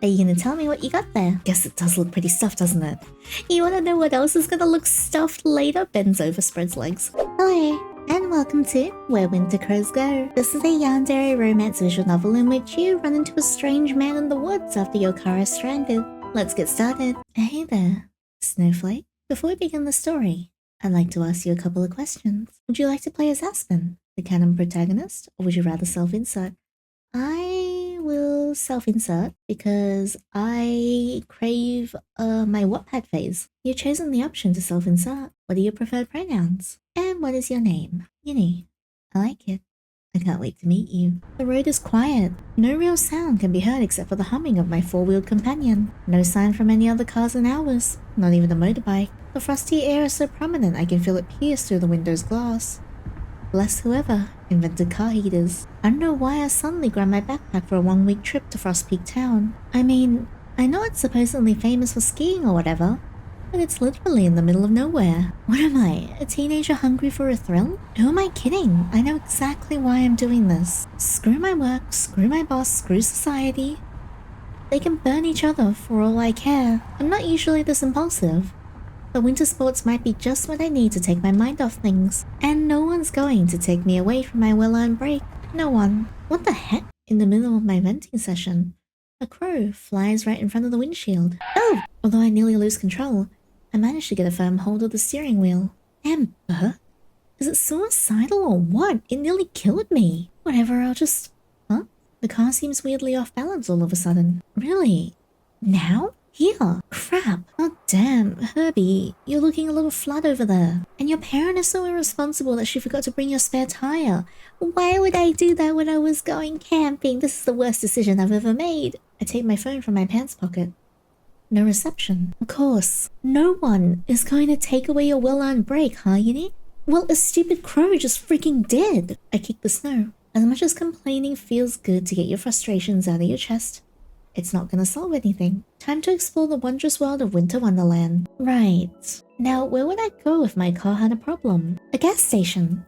Are you gonna tell me what you got there? Guess it does look pretty stuffed, doesn't it? You wanna know what else is gonna look stuffed later? Bends over, spreads legs. Hello, and welcome to Where Winter Crows Go. This is a Yandere romance visual novel in which you run into a strange man in the woods after your car is stranded. Let's get started. Hey there, Snowflake. Before we begin the story, I'd like to ask you a couple of questions. Would you like to play as Aspen, the canon protagonist, or would you rather self-insert? I will self-insert because I crave my Wattpad phase. You've chosen the option to self-insert. What are your preferred pronouns? And what is your name? Yinny. I like it. I can't wait to meet you. The road is quiet. No real sound can be heard except for the humming of my four-wheeled companion. No sign from any other cars and ours. Not even a motorbike. The frosty air is so prominent I can feel it pierce through the window's glass. Bless whoever invented car heaters. I don't know why I suddenly grabbed my backpack for a one-week trip to Frost Peak Town. I mean, I know it's supposedly famous for skiing or whatever, but it's literally in the middle of nowhere. What am I, a teenager hungry for a thrill? Who am I kidding? I know exactly why I'm doing this. Screw my work, screw my boss, screw society. They can burn each other for all I care. I'm not usually this impulsive, but winter sports might be just what I need to take my mind off things. And no one's going to take me away from my well-earned break. No one. What the heck? In the middle of my venting session, a crow flies right in front of the windshield. Oh! Although I nearly lose control, I managed to get a firm hold of the steering wheel. Amber? Is it suicidal or what? It nearly killed me. Whatever, I'll just... Huh? The car seems weirdly off balance all of a sudden. Really? Now? Here. Crap. Oh damn, Herbie, you're looking a little flat over there. And your parent is so irresponsible that she forgot to bring your spare tire. Why would I do that when I was going camping? This is the worst decision I've ever made. I take my phone from my pants pocket. No reception. Of course. No one is going to take away your well-earned break, huh, Yinny? Well, a stupid crow just freaking did. I kick the snow. As much as complaining feels good to get your frustrations out of your chest, it's not gonna solve anything. Time to explore the wondrous world of Winter Wonderland. Right. Now, where would I go if my car had a problem? A gas station.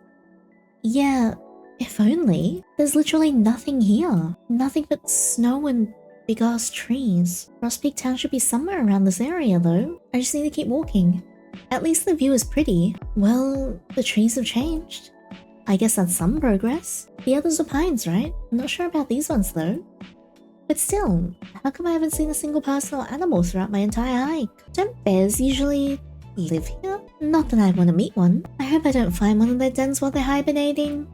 Yeah, if only. There's literally nothing here. Nothing but snow and big-ass trees. Frost Peak Town should be somewhere around this area, though. I just need to keep walking. At least the view is pretty. Well, the trees have changed. I guess that's some progress. The others are pines, right? I'm not sure about these ones, though. But still, how come I haven't seen a single person or animal throughout my entire hike? Don't bears usually live here? Not that I want to meet one. I hope I don't find one of their dens while they're hibernating.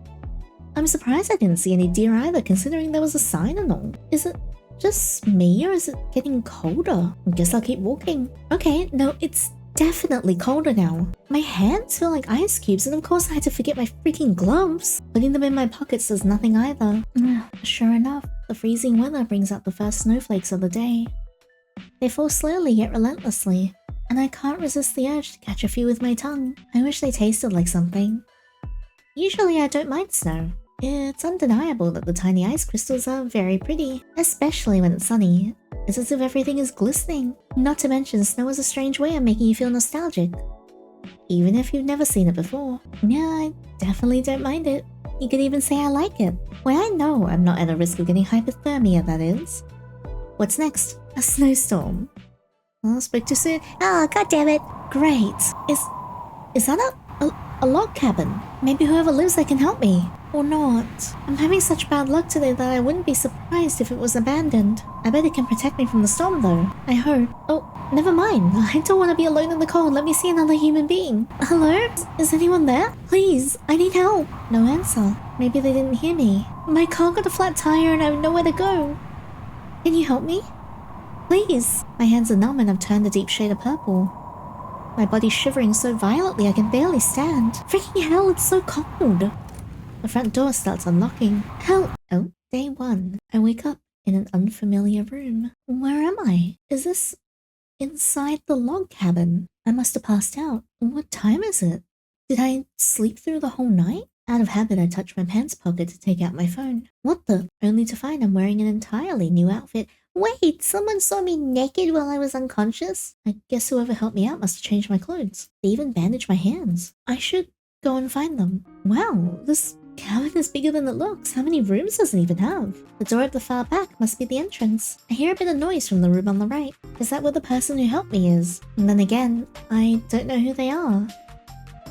I'm surprised I didn't see any deer either, considering there was a sign and all. Is it just me, or is it getting colder? I guess I'll keep walking. Okay, no, it's definitely colder now. My hands feel like ice cubes, and of course I had to forget my freaking gloves. Putting them in my pockets does nothing either. Sure enough, the freezing weather brings out the first snowflakes of the day. They fall slowly yet relentlessly, and I can't resist the urge to catch a few with my tongue. I wish they tasted like something. Usually I don't mind snow. It's undeniable that the tiny ice crystals are very pretty, especially when it's sunny. It's as if everything is glistening. Not to mention, snow is a strange way of making you feel nostalgic, even if you've never seen it before. Yeah, I definitely don't mind it. You could even say I like it. Well, I know I'm not at a risk of getting hypothermia, that is. What's next? A snowstorm. I'll speak too soon. Oh, goddammit. Great. Is that a log cabin? Maybe whoever lives there can help me. Or not. I'm having such bad luck today that I wouldn't be surprised if it was abandoned. I bet it can protect me from the storm though. I hope. Oh, never mind. I don't want to be alone in the cold. Let me see another human being. Hello? Is anyone there? Please, I need help. No answer. Maybe they didn't hear me. My car got a flat tire and I have nowhere to go. Can you help me? Please. My hands are numb and I've turned a deep shade of purple. My body's shivering so violently I can barely stand. Freaking hell, it's so cold. The front door starts unlocking. Help! Oh, day one. I wake up in an unfamiliar room. Where am I? Is this inside the log cabin? I must have passed out. What time is it? Did I sleep through the whole night? Out of habit, I touch my pants pocket to take out my phone. What the? Only to find I'm wearing an entirely new outfit. Wait, someone saw me naked while I was unconscious? I guess whoever helped me out must have changed my clothes. They even bandaged my hands. I should go and find them. Wow, this cabin is bigger than it looks. How many rooms does it even have? The door at the far back must be the entrance. I hear a bit of noise from the room on the right. Is that where the person who helped me is? And then again, I don't know who they are.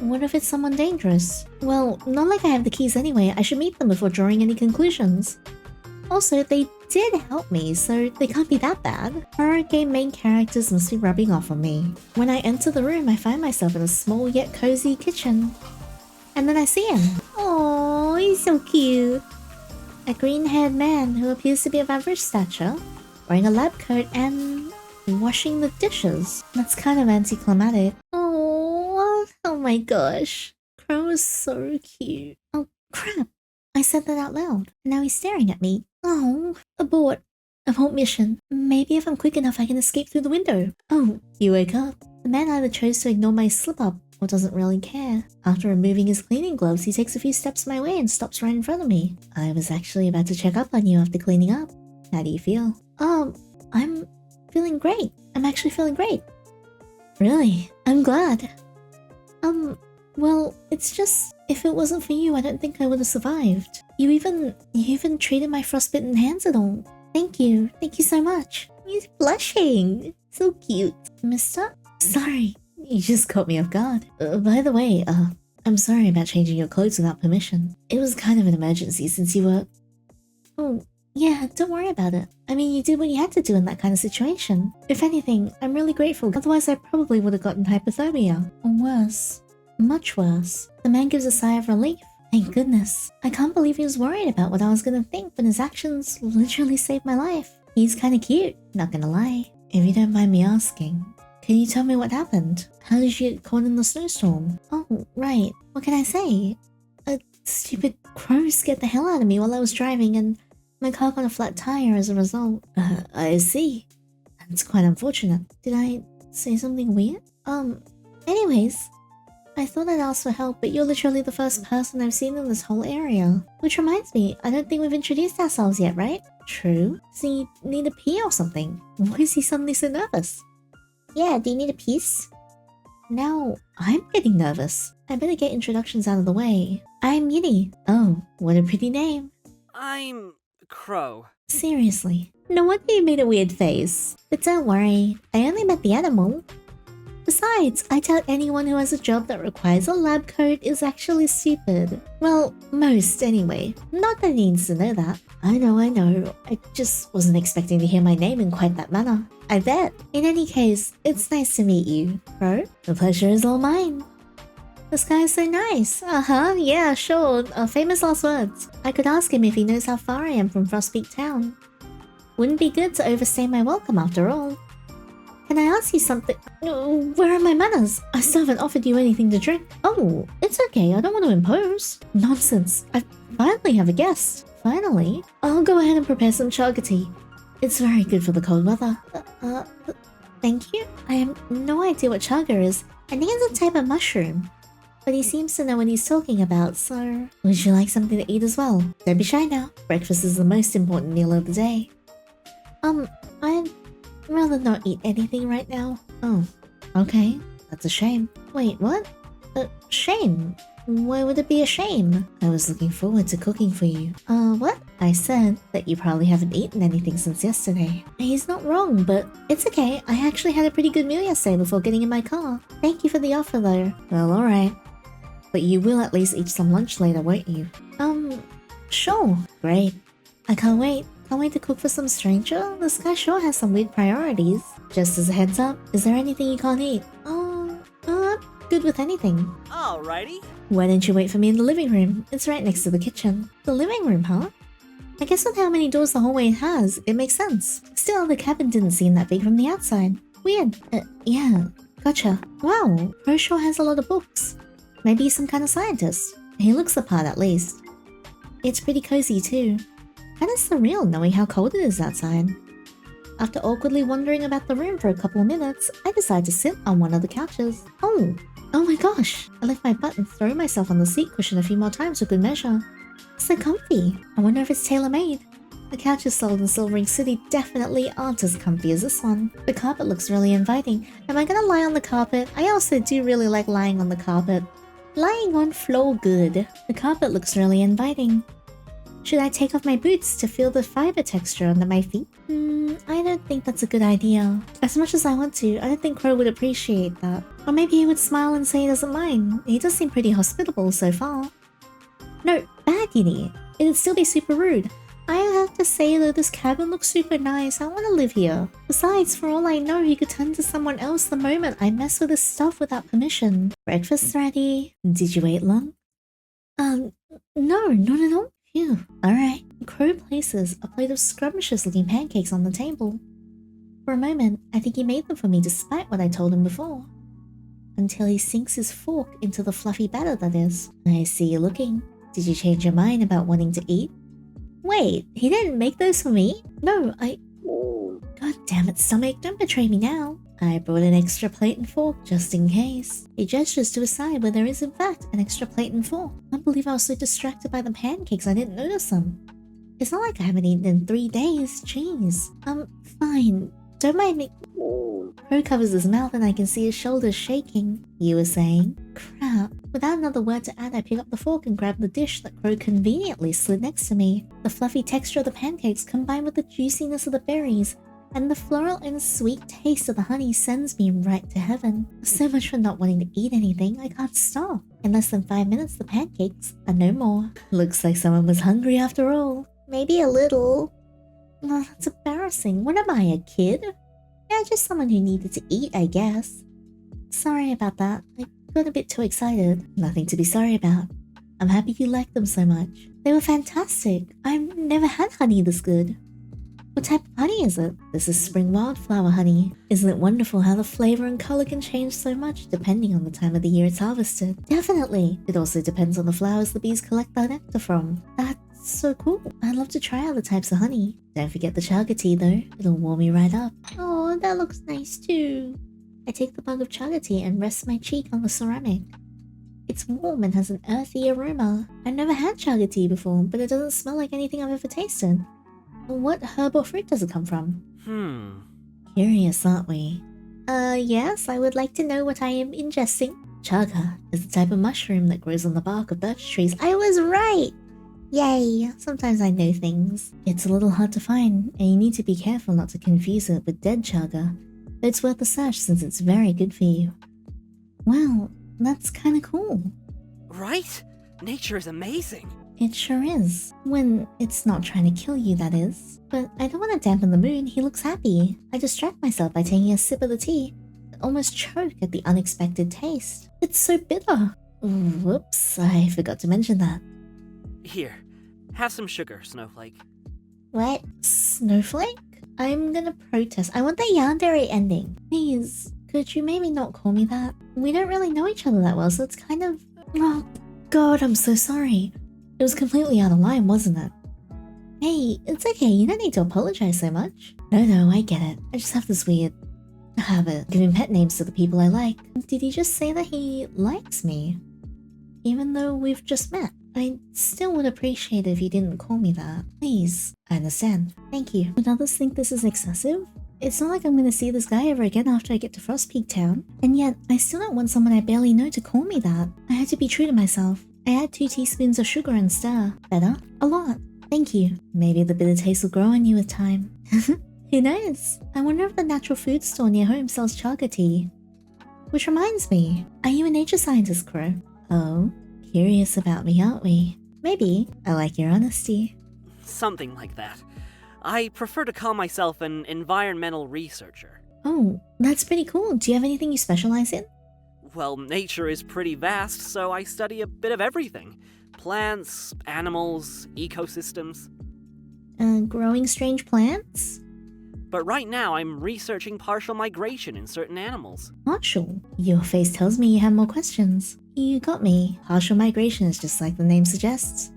What if it's someone dangerous? Well, not like I have the keys anyway. I should meet them before drawing any conclusions. Also, they did help me, so they can't be that bad. Horror game main characters must be rubbing off on me. When I enter the room, I find myself in a small yet cozy kitchen. And then I see him. Oh, he's so cute. A green-haired man who appears to be of average stature, wearing a lab coat and washing the dishes. That's kind of anticlimactic. Oh my gosh. Crowe is so cute. Oh crap. I said that out loud. And now he's staring at me. Oh, abort. Abort mission. Maybe if I'm quick enough I can escape through the window. Oh, you wake up. The man either chose to ignore my slip-up or doesn't really care. After removing his cleaning gloves, he takes a few steps my way and stops right in front of me. I was actually about to check up on you after cleaning up. How do you feel? I'm feeling great. I'm actually feeling great. Really? I'm glad. Well, it's just, if it wasn't for you, I don't think I would have survived. You even treated my frostbitten hands at all. Thank you so much. He's blushing. So cute. Mister? Sorry, you just caught me off guard. By the way, I'm sorry about changing your clothes without permission. It was kind of an emergency since you were... Oh, yeah, don't worry about it. I mean, you did what you had to do in that kind of situation. If anything, I'm really grateful, otherwise I probably would have gotten hypothermia. Or worse. Much worse. The man gives a sigh of relief. Thank goodness. I can't believe he was worried about what I was gonna think when his actions literally saved my life. He's kinda cute, not gonna lie. If you don't mind me asking, can you tell me what happened? How did you get caught in the snowstorm? Oh, right. What can I say? A stupid crow scared the hell out of me while I was driving and my car got a flat tire as a result. I see. That's quite unfortunate. Did I say something weird? Anyways, I thought I'd ask for help, but you're literally the first person I've seen in this whole area. Which reminds me, I don't think we've introduced ourselves yet, right? True. So you need a pee or something? Why is he suddenly so nervous? Yeah, do you need a piece? Now, I'm getting nervous. I better get introductions out of the way. I'm Yandere. Oh, what a pretty name. I'm Crowe. Seriously. No wonder you made a weird face. But don't worry, I only met the animal. Besides, I doubt anyone who has a job that requires a lab coat is actually stupid. Well, most anyway. Not that he needs to know that. I know. I just wasn't expecting to hear my name in quite that manner. I bet. In any case, it's nice to meet you, Crowe. The pleasure is all mine. This guy is so nice. Yeah, sure. Famous last words. I could ask him if he knows how far I am from Frostpeak Town. Wouldn't be good to overstay my welcome after all. Can I ask you something? Where are my manners? I still haven't offered you anything to drink. Oh, it's okay. I don't want to impose. Nonsense. I finally have a guest. Finally. I'll go ahead and prepare some chaga tea. It's very good for the cold weather. Thank you? I have no idea what chaga is. I think it's a type of mushroom. But he seems to know what he's talking about, so... Would you like something to eat as well? Don't be shy now. Breakfast is the most important meal of the day. I'd rather not eat anything right now. Oh, okay. That's a shame. Wait, what? Shame? Why would it be a shame? I was looking forward to cooking for you. What? I said that you probably haven't eaten anything since yesterday. He's not wrong, but it's okay. I actually had a pretty good meal yesterday before getting in my car. Thank you for the offer though. Well, alright. But you will at least eat some lunch later, won't you? Sure. Great. I can't wait. Can't wait to cook for some stranger? This guy sure has some weird priorities. Just as a heads up, is there anything you can't eat? I'm good with anything. Alrighty. Why don't you wait for me in the living room? It's right next to the kitchen. The living room, huh? I guess with how many doors the hallway has, it makes sense. Still, the cabin didn't seem that big from the outside. Weird. Yeah. Gotcha. Wow, Crowe sure has a lot of books. Maybe he's some kind of scientist. He looks the part at least. It's pretty cozy too. Kinda surreal knowing how cold it is outside. After awkwardly wandering about the room for a couple of minutes, I decide to sit on one of the couches. Oh my gosh! I lift my butt and throw myself on the seat cushion a few more times for good measure. It's so comfy. I wonder if it's tailor-made. The couches sold in Silvering City definitely aren't as comfy as this one. The carpet looks really inviting. Am I gonna lie on the carpet? I also do really like lying on the carpet. Lying on floor good. The carpet looks really inviting. Should I take off my boots to feel the fiber texture under my feet? I don't think that's a good idea. As much as I want to, I don't think Crowe would appreciate that. Or maybe he would smile and say he doesn't mind. He does seem pretty hospitable so far. No, bad idiot. It'd still be super rude. I have to say though, this cabin looks super nice. I want to live here. Besides, for all I know, he could turn to someone else the moment I mess with his stuff without permission. Breakfast ready. Did you wait long? No, not at all. Phew. Alright. Crowe places a plate of scrumptious looking pancakes on the table. For a moment, I think he made them for me despite what I told him before. Until he sinks his fork into the fluffy batter that is. I see you looking. Did you change your mind about wanting to eat? Wait, he didn't make those for me? No, God damn it, stomach, don't betray me now. I brought an extra plate and fork just in case. He gestures to his side where there is in fact an extra plate and fork. I can't believe I was so distracted by the pancakes I didn't notice them. It's not like I haven't eaten in 3 days, jeez. Fine. Don't mind me. Crowe covers his mouth and I can see his shoulders shaking. You were saying? Crap. Without another word to add, I pick up the fork and grab the dish that Crowe conveniently slid next to me. The fluffy texture of the pancakes combined with the juiciness of the berries and the floral and sweet taste of the honey sends me right to heaven. So much for not wanting to eat anything, I can't stop. In less than 5 minutes, the pancakes are no more. Looks like someone was hungry after all. Maybe a little. Oh, that's embarrassing. What am I, a kid? Yeah, just someone who needed to eat, I guess. Sorry about that. I got a bit too excited. Nothing to be sorry about. I'm happy you liked them so much. They were fantastic. I've never had honey this good. What type of honey is it? This is spring wildflower honey. Isn't it wonderful how the flavor and color can change so much depending on the time of the year it's harvested? Definitely. It also depends on the flowers the bees collect their nectar from. That's so cool. I'd love to try other types of honey. Don't forget the chaga tea though. It'll warm me right up. Oh, that looks nice too. I take the mug of chaga tea and rest my cheek on the ceramic. It's warm and has an earthy aroma. I've never had chaga tea before, but it doesn't smell like anything I've ever tasted. What herb or fruit does it come from? Curious, aren't we? Yes, I would like to know what I am ingesting. Chaga is the type of mushroom that grows on the bark of birch trees. I was right! Yay! Sometimes I know things. It's a little hard to find, and you need to be careful not to confuse it with dead chaga. But it's worth a search since it's very good for you. Well, that's kinda cool. Right? Nature is amazing. It sure is. When it's not trying to kill you, that is. But I don't want to dampen the mood, he looks happy. I distract myself by taking a sip of the tea, but almost choke at the unexpected taste. It's so bitter. Whoops, I forgot to mention that. Here, have some sugar, Snowflake. What? Snowflake? I'm gonna protest. I want the Yandere ending. Please, could you maybe not call me that? We don't really know each other that well, so it's kind of... Oh, God, I'm so sorry. It was completely out of line, wasn't it? Hey, it's okay, you don't need to apologize so much. No, I get it. I just have this weird habit giving pet names to the people I like. Did he just say that he likes me? Even though we've just met? I still would appreciate it if you didn't call me that. Please. I understand. Thank you. Would others think this is excessive? It's not like I'm gonna see this guy ever again after I get to Frostpeak Town. And yet, I still don't want someone I barely know to call me that. I had to be true to myself. I add 2 teaspoons of sugar and stir. Better? A lot. Thank you. Maybe the bitter taste will grow on you with time. Who knows? I wonder if the natural food store near home sells chaga tea. Which reminds me, are you a nature scientist, Crowe? Oh, curious about me, aren't we? Maybe. I like your honesty. Something like that. I prefer to call myself an environmental researcher. Oh, that's pretty cool. Do you have anything you specialize in? Well, nature is pretty vast, so I study a bit of everything. Plants, animals, ecosystems. Growing strange plants? But right now I'm researching partial migration in certain animals. Partial? Your face tells me you have more questions. You got me. Partial migration is just like the name suggests.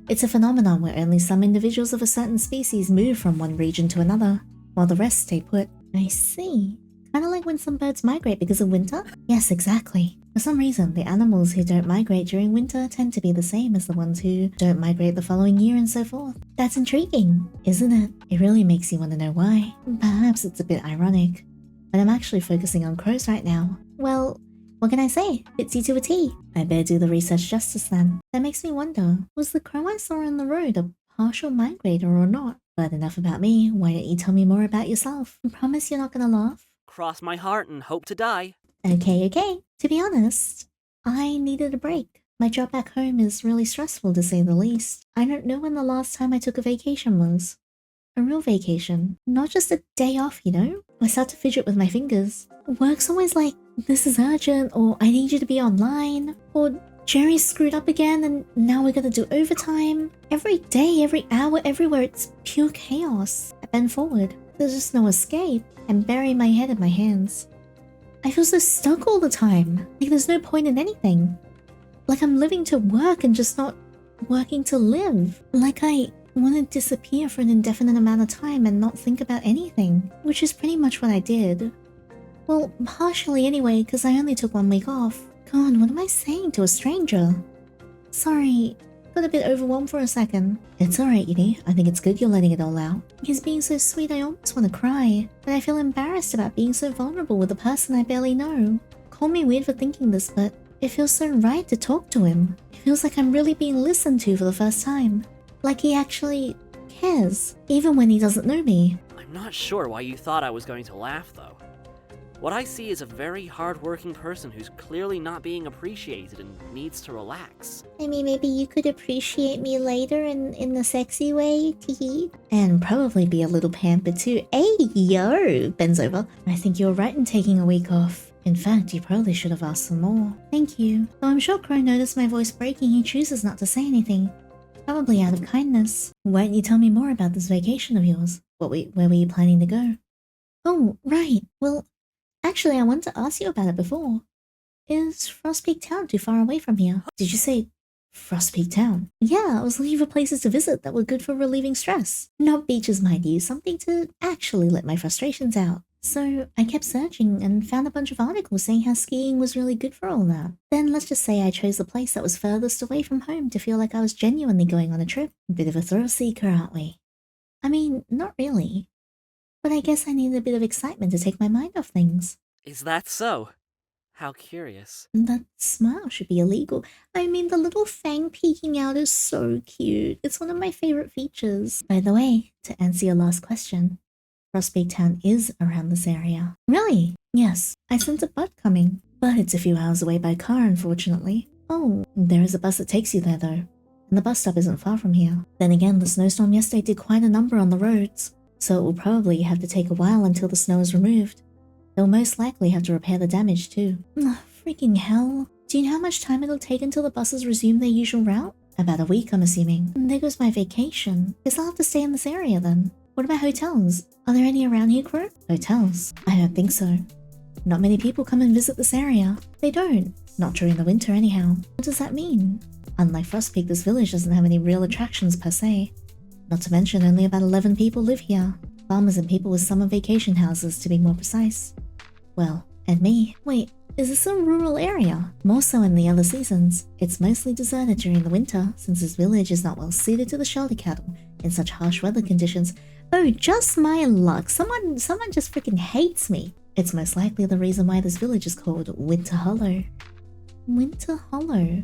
It's a phenomenon where only some individuals of a certain species move from one region to another, while the rest stay put. I see. Kinda like when some birds migrate because of winter? Yes, exactly. For some reason, the animals who don't migrate during winter tend to be the same as the ones who don't migrate the following year and so forth. That's intriguing, isn't it? It really makes you want to know why. Perhaps it's a bit ironic, but I'm actually focusing on crows right now. Well, What can I say? Fits you to a T. I better do the research justice then. That makes me wonder, was the crow I saw on the road a partial migrator or not? But enough about me, why don't you tell me more about yourself? I promise you're not gonna laugh? Cross my heart and hope to die. Okay. To be honest, I needed a break. My job back home is really stressful to say the least. I don't know when the last time I took a vacation was. A real vacation. Not just a day off, you know? I start to fidget with my fingers. Work's always like, this is urgent, or I need you to be online, or Jerry's screwed up again and now we're gonna do overtime. Every day, every hour, everywhere, it's pure chaos. I bend forward. There's just no escape. I'm burying my head in my hands. I feel so stuck all the time. Like there's no point in anything. Like I'm living to work and just not working to live. Like I want to disappear for an indefinite amount of time and not think about anything. Which is pretty much what I did. Well, partially anyway, because I only took 1 week off. God, what am I saying to a stranger? Sorry, got a bit overwhelmed for a second. It's alright, Yandere. I think it's good you're letting it all out. He's being so sweet I almost want to cry. But I feel embarrassed about being so vulnerable with a person I barely know. Call me weird for thinking this, but it feels so right to talk to him. It feels like I'm really being listened to for the first time. Like he actually cares, even when he doesn't know me. I'm not sure why you thought I was going to laugh, though. What I see is a very hard-working person who's clearly not being appreciated and needs to relax. I mean, maybe you could appreciate me later in the sexy way, teehee. And probably be a little pampered too. Hey, yo! Bends over. I think you're right in taking a week off. In fact, you probably should have asked for more. Thank you. Though I'm sure Crowe noticed my voice breaking, he chooses not to say anything. Probably out of kindness. Why don't you tell me more about this vacation of yours? Where were you planning to go? Oh, right. Well, actually, I wanted to ask you about it before. Is Frostpeak Town too far away from here? Did you say Frostpeak Town? Yeah, I was looking for places to visit that were good for relieving stress. Not beaches, mind you, something to actually let my frustrations out. So I kept searching and found a bunch of articles saying how skiing was really good for all that. Then let's just say I chose the place that was furthest away from home to feel like I was genuinely going on a trip. Bit of a thrill seeker, aren't we? I mean, not really. But I guess I needed a bit of excitement to take my mind off things. Is that so? How curious. That smile should be illegal. I mean, the little fang peeking out is so cute. It's one of my favorite features. By the way, to answer your last question, Frostpeak Town is around this area. Really? Yes. I sent a bud coming, but it's a few hours away by car, unfortunately. Oh, there is a bus that takes you there, though. And the bus stop isn't far from here. Then again, the snowstorm yesterday did quite a number on the roads, so it will probably have to take a while until the snow is removed. They'll most likely have to repair the damage, too. Ugh, freaking hell. Do you know how much time it'll take until the buses resume their usual route? About a week, I'm assuming. And there goes my vacation. Guess I'll have to stay in this area, then. What about hotels? Are there any around here, Crowe? Hotels? I don't think so. Not many people come and visit this area. They don't. Not during the winter, anyhow. What does that mean? Unlike Frostpeak, this village doesn't have any real attractions per se. Not to mention, only about 11 people live here. Farmers and people with summer vacation houses, to be more precise. Well, and me. Wait, is this a rural area? More so in the other seasons. It's mostly deserted during the winter, since this village is not well suited to the shelter cattle in such harsh weather conditions. Oh, just my luck. Someone just freaking hates me. It's most likely the reason why this village is called Winter Hollow. Winter Hollow.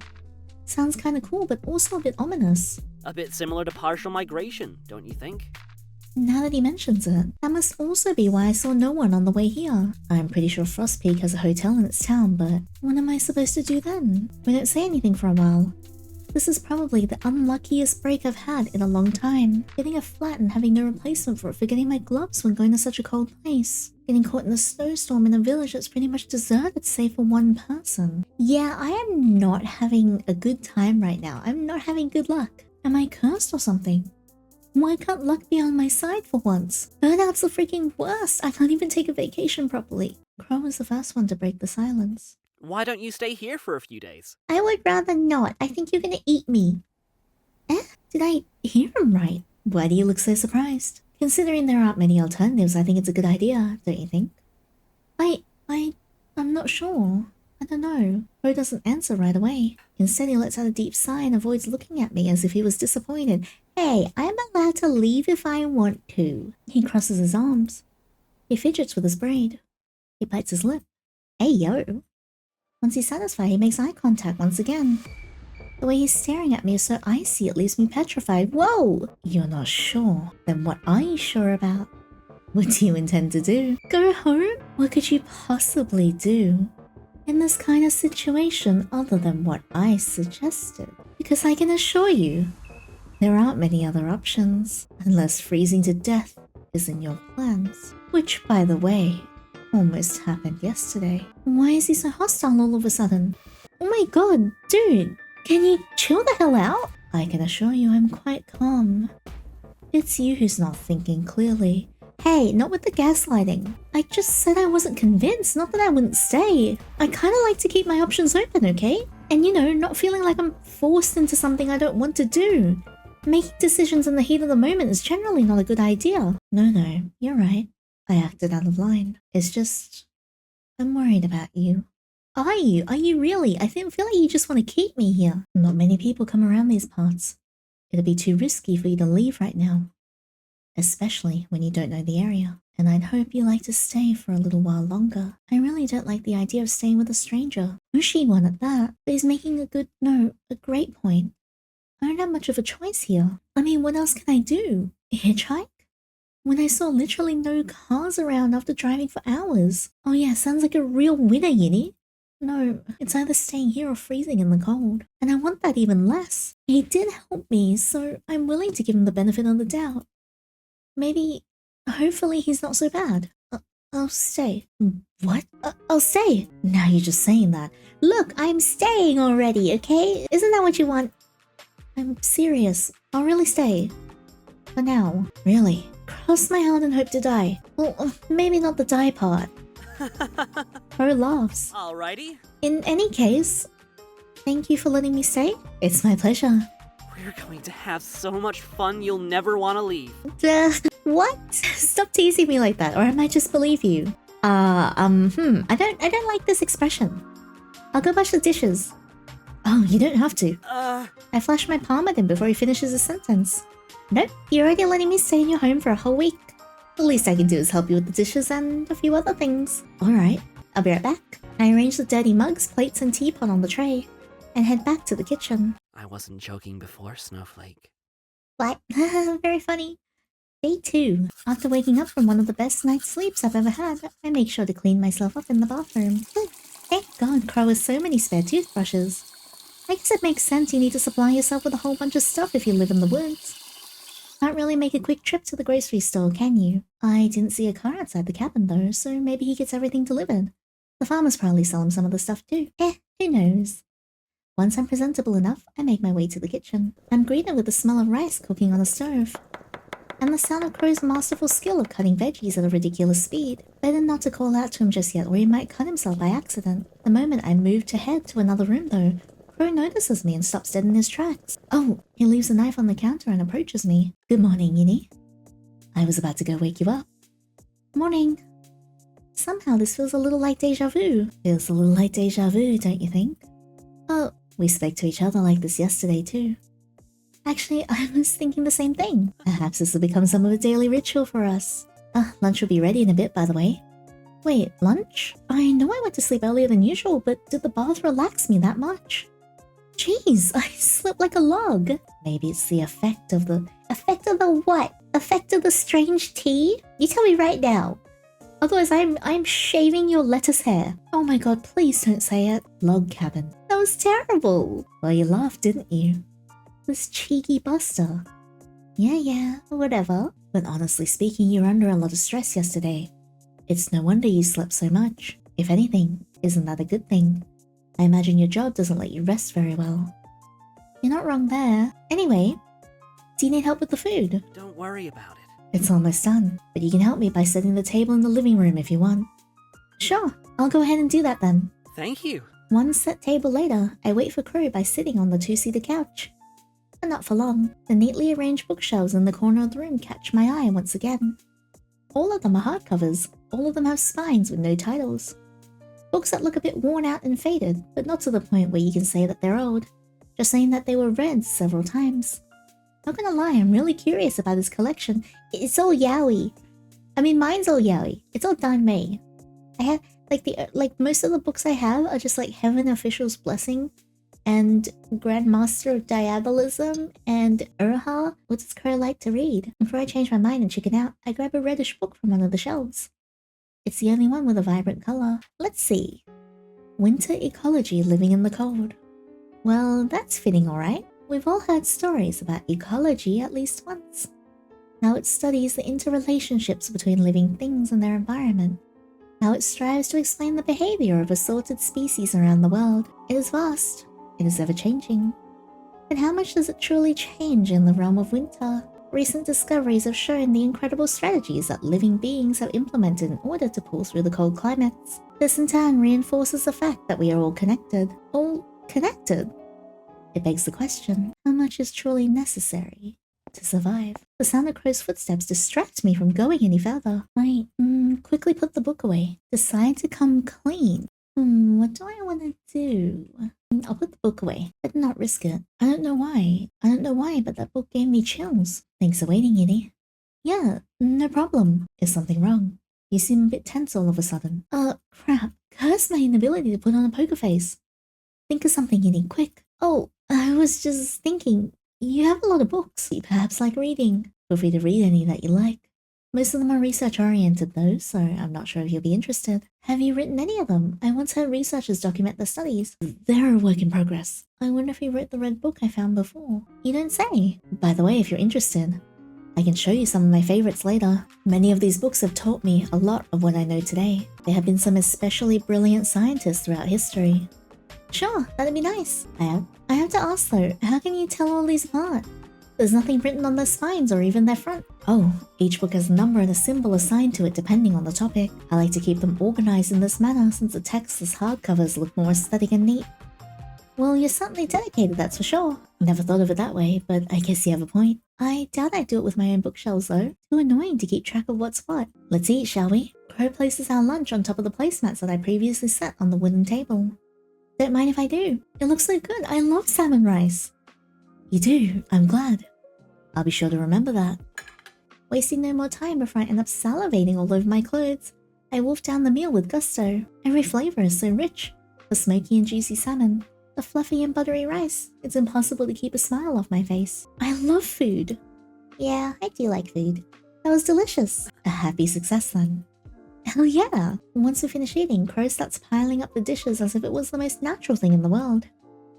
Sounds kinda cool, but also a bit ominous. A bit similar to partial migration, don't you think? Now that he mentions it, that must also be why I saw no one on the way here. I'm pretty sure Frostpeak has a hotel in its town, but what am I supposed to do then? We don't say anything for a while. This is probably the unluckiest break I've had in a long time. Getting a flat and having no replacement for it, forgetting my gloves when going to such a cold place. Getting caught in a snowstorm in a village that's pretty much deserted save for one person. Yeah, I am not having a good time right now. I'm not having good luck. Am I cursed or something? Why can't luck be on my side for once? Burnout's the freaking worst. I can't even take a vacation properly. Crowe was the first one to break the silence. Why don't you stay here for a few days? I would rather not. I think you're gonna eat me. Did I hear him right? Why do you look so surprised? Considering there aren't many alternatives, I think it's a good idea, don't you think? I'm not sure. I don't know. Crowe doesn't answer right away. Instead, he lets out a deep sigh and avoids looking at me as if he was disappointed. Hey, I'm allowed to leave if I want to. He crosses his arms. He fidgets with his braid. He bites his lip. Hey, yo. Once he's satisfied, he makes eye contact once again. The way he's staring at me is so icy, it leaves me petrified. Whoa! You're not sure? Then what are you sure about? What do you intend to do? Go home? What could you possibly do in this kind of situation other than what I suggested? Because I can assure you, there aren't many other options, unless freezing to death is in your plans. Which, by the way, almost happened yesterday. Why is he so hostile all of a sudden? Oh my god, dude, can you chill the hell out? I can assure you I'm quite calm. It's you who's not thinking clearly. Hey, not with the gaslighting. I just said I wasn't convinced, not that I wouldn't stay. I kinda like to keep my options open, okay? And you know, not feeling like I'm forced into something I don't want to do. Making decisions in the heat of the moment is generally not a good idea. No, you're right. I acted out of line. It's just, I'm worried about you. Are you? Are you really? I feel like you just want to keep me here. Not many people come around these parts. It'd be too risky for you to leave right now. Especially when you don't know the area. And I'd hope you like to stay for a little while longer. I really don't like the idea of staying with a stranger. Mushy one at that. But he's making a great point. I don't have much of a choice here. I mean, what else can I do? Hitchhike? When I saw literally no cars around after driving for hours. Oh yeah, sounds like a real winner, Yinny. No, it's either staying here or freezing in the cold. And I want that even less. He did help me, so I'm willing to give him the benefit of the doubt. Maybe, hopefully he's not so bad. I'll stay. What? I'll stay. Now you're just saying that. Look, I'm staying already, okay? Isn't that what you want? I'm serious. I'll really stay. For now. Really. Cross my heart and hope to die. Well, maybe not the die part. Crowe laughs. Alrighty. In any case, thank you for letting me stay. It's my pleasure. We're going to have so much fun you'll never want to leave. What? Stop teasing me like that, or I might just believe you. I don't like this expression. I'll go wash the dishes. Oh, you don't have to. I flashed my palm at him before he finishes his sentence. Nope, you're already letting me stay in your home for a whole week. The least I can do is help you with the dishes and a few other things. Alright, I'll be right back. I arrange the dirty mugs, plates, and teapot on the tray, and head back to the kitchen. I wasn't joking before, Snowflake. What? Very funny. Day 2. After waking up from one of the best night's sleeps I've ever had, I make sure to clean myself up in the bathroom. Thank God Crowe has so many spare toothbrushes. I guess it makes sense you need to supply yourself with a whole bunch of stuff if you live in the woods. Can't really make a quick trip to the grocery store, can you? I didn't see a car outside the cabin though, so maybe he gets everything delivered. The farmers probably sell him some of the stuff too. Who knows? Once I'm presentable enough, I make my way to the kitchen. I'm greeted with the smell of rice cooking on the stove, and the sound of Crowe's masterful skill of cutting veggies at a ridiculous speed. Better not to call out to him just yet, or he might cut himself by accident. The moment I move to head to another room though, Crowe notices me and stops dead in his tracks. Oh, he leaves a knife on the counter and approaches me. Good morning, Yinny. I was about to go wake you up. Morning. Somehow this feels a little like deja vu. Feels a little like deja vu, don't you think? Oh, we spoke to each other like this yesterday too. Actually, I was thinking the same thing. Perhaps this will become some of a daily ritual for us. Lunch will be ready in a bit, by the way. Wait, lunch? I know I went to sleep earlier than usual, but did the bath relax me that much? Jeez, I slept like a log. Maybe it's the effect of the... Effect of the what? Effect of the strange tea? You tell me right now. Otherwise, I'm shaving your lettuce hair. Oh my god, please don't say it. Log cabin. That was terrible. Well, you laughed, didn't you? This cheeky buster. Yeah, whatever. But honestly speaking, you were under a lot of stress yesterday. It's no wonder you slept so much. If anything, isn't that a good thing? I imagine your job doesn't let you rest very well. You're not wrong there. Anyway, do you need help with the food? Don't worry about it. It's almost done, but you can help me by setting the table in the living room if you want. Sure, I'll go ahead and do that then. Thank you. One set table later, I wait for Crowe by sitting on the two-seater couch. But not for long. The neatly arranged bookshelves in the corner of the room catch my eye once again. All of them are hardcovers. All of them have spines with no titles. Books that look a bit worn out and faded, but not to the point where you can say that they're old. Just saying that they were read several times. Not gonna lie, I'm really curious about this collection. It's all yaoi. I mean, mine's all yaoi. It's all Dan Mei. I Like most of the books I have are just like Heaven Official's Blessing and Grandmaster of Diabolism and Urha. What does Crowe like to read? Before I change my mind and chicken out, I grab a reddish book from one of the shelves. It's the only one with a vibrant color. Let's see. Winter Ecology, Living in the Cold. Well, that's fitting alright. We've all heard stories about ecology at least once. How it studies the interrelationships between living things and their environment. How it strives to explain the behavior of assorted species around the world. It is vast. It is ever-changing. But how much does it truly change in the realm of winter? Recent discoveries have shown the incredible strategies that living beings have implemented in order to pull through the cold climates. This in turn reinforces the fact that we are all connected. All connected? It begs the question, how much is truly necessary to survive? The sound of Crowe's footsteps distracts me from going any further. I quickly put the book away. Decide to come clean. What do I want to do? I'll put the book away, but not risk it. I don't know why, but that book gave me chills. Thanks for waiting, Yinny. Yeah, no problem. Is something wrong? You seem a bit tense all of a sudden. Crap. Curse my inability to put on a poker face. Think of something, Yinny, quick. Oh, I was just thinking, you have a lot of books. You perhaps like reading. Feel free to read any that you like. Most of them are research-oriented though, so I'm not sure if you'll be interested. Have you written any of them? I once heard researchers document their studies. They're a work in progress. I wonder if you wrote the red book I found before. You don't say. By the way, if you're interested, I can show you some of my favorites later. Many of these books have taught me a lot of what I know today. There have been some especially brilliant scientists throughout history. Sure, that'd be nice. I have to ask though, how can you tell all these apart? There's nothing written on their spines or even their front. Oh, each book has a number and a symbol assigned to it depending on the topic. I like to keep them organized in this manner since the textless hardcovers look more aesthetic and neat. Well, you're certainly dedicated, that's for sure. Never thought of it that way, but I guess you have a point. I doubt I'd do it with my own bookshelves though. Too annoying to keep track of what's what. Let's eat, shall we? Crowe places our lunch on top of the placemats that I previously set on the wooden table. Don't mind if I do. It looks so good. I love salmon rice. You do? I'm glad. I'll be sure to remember that. Wasting no more time before I end up salivating all over my clothes, I wolf down the meal with gusto. Every flavor is so rich. The smoky and juicy salmon, the fluffy and buttery rice. It's impossible to keep a smile off my face. I love food. Yeah, I do like food. That was delicious. A happy success then. Hell yeah! Once we finish eating, Crowe starts piling up the dishes as if it was the most natural thing in the world.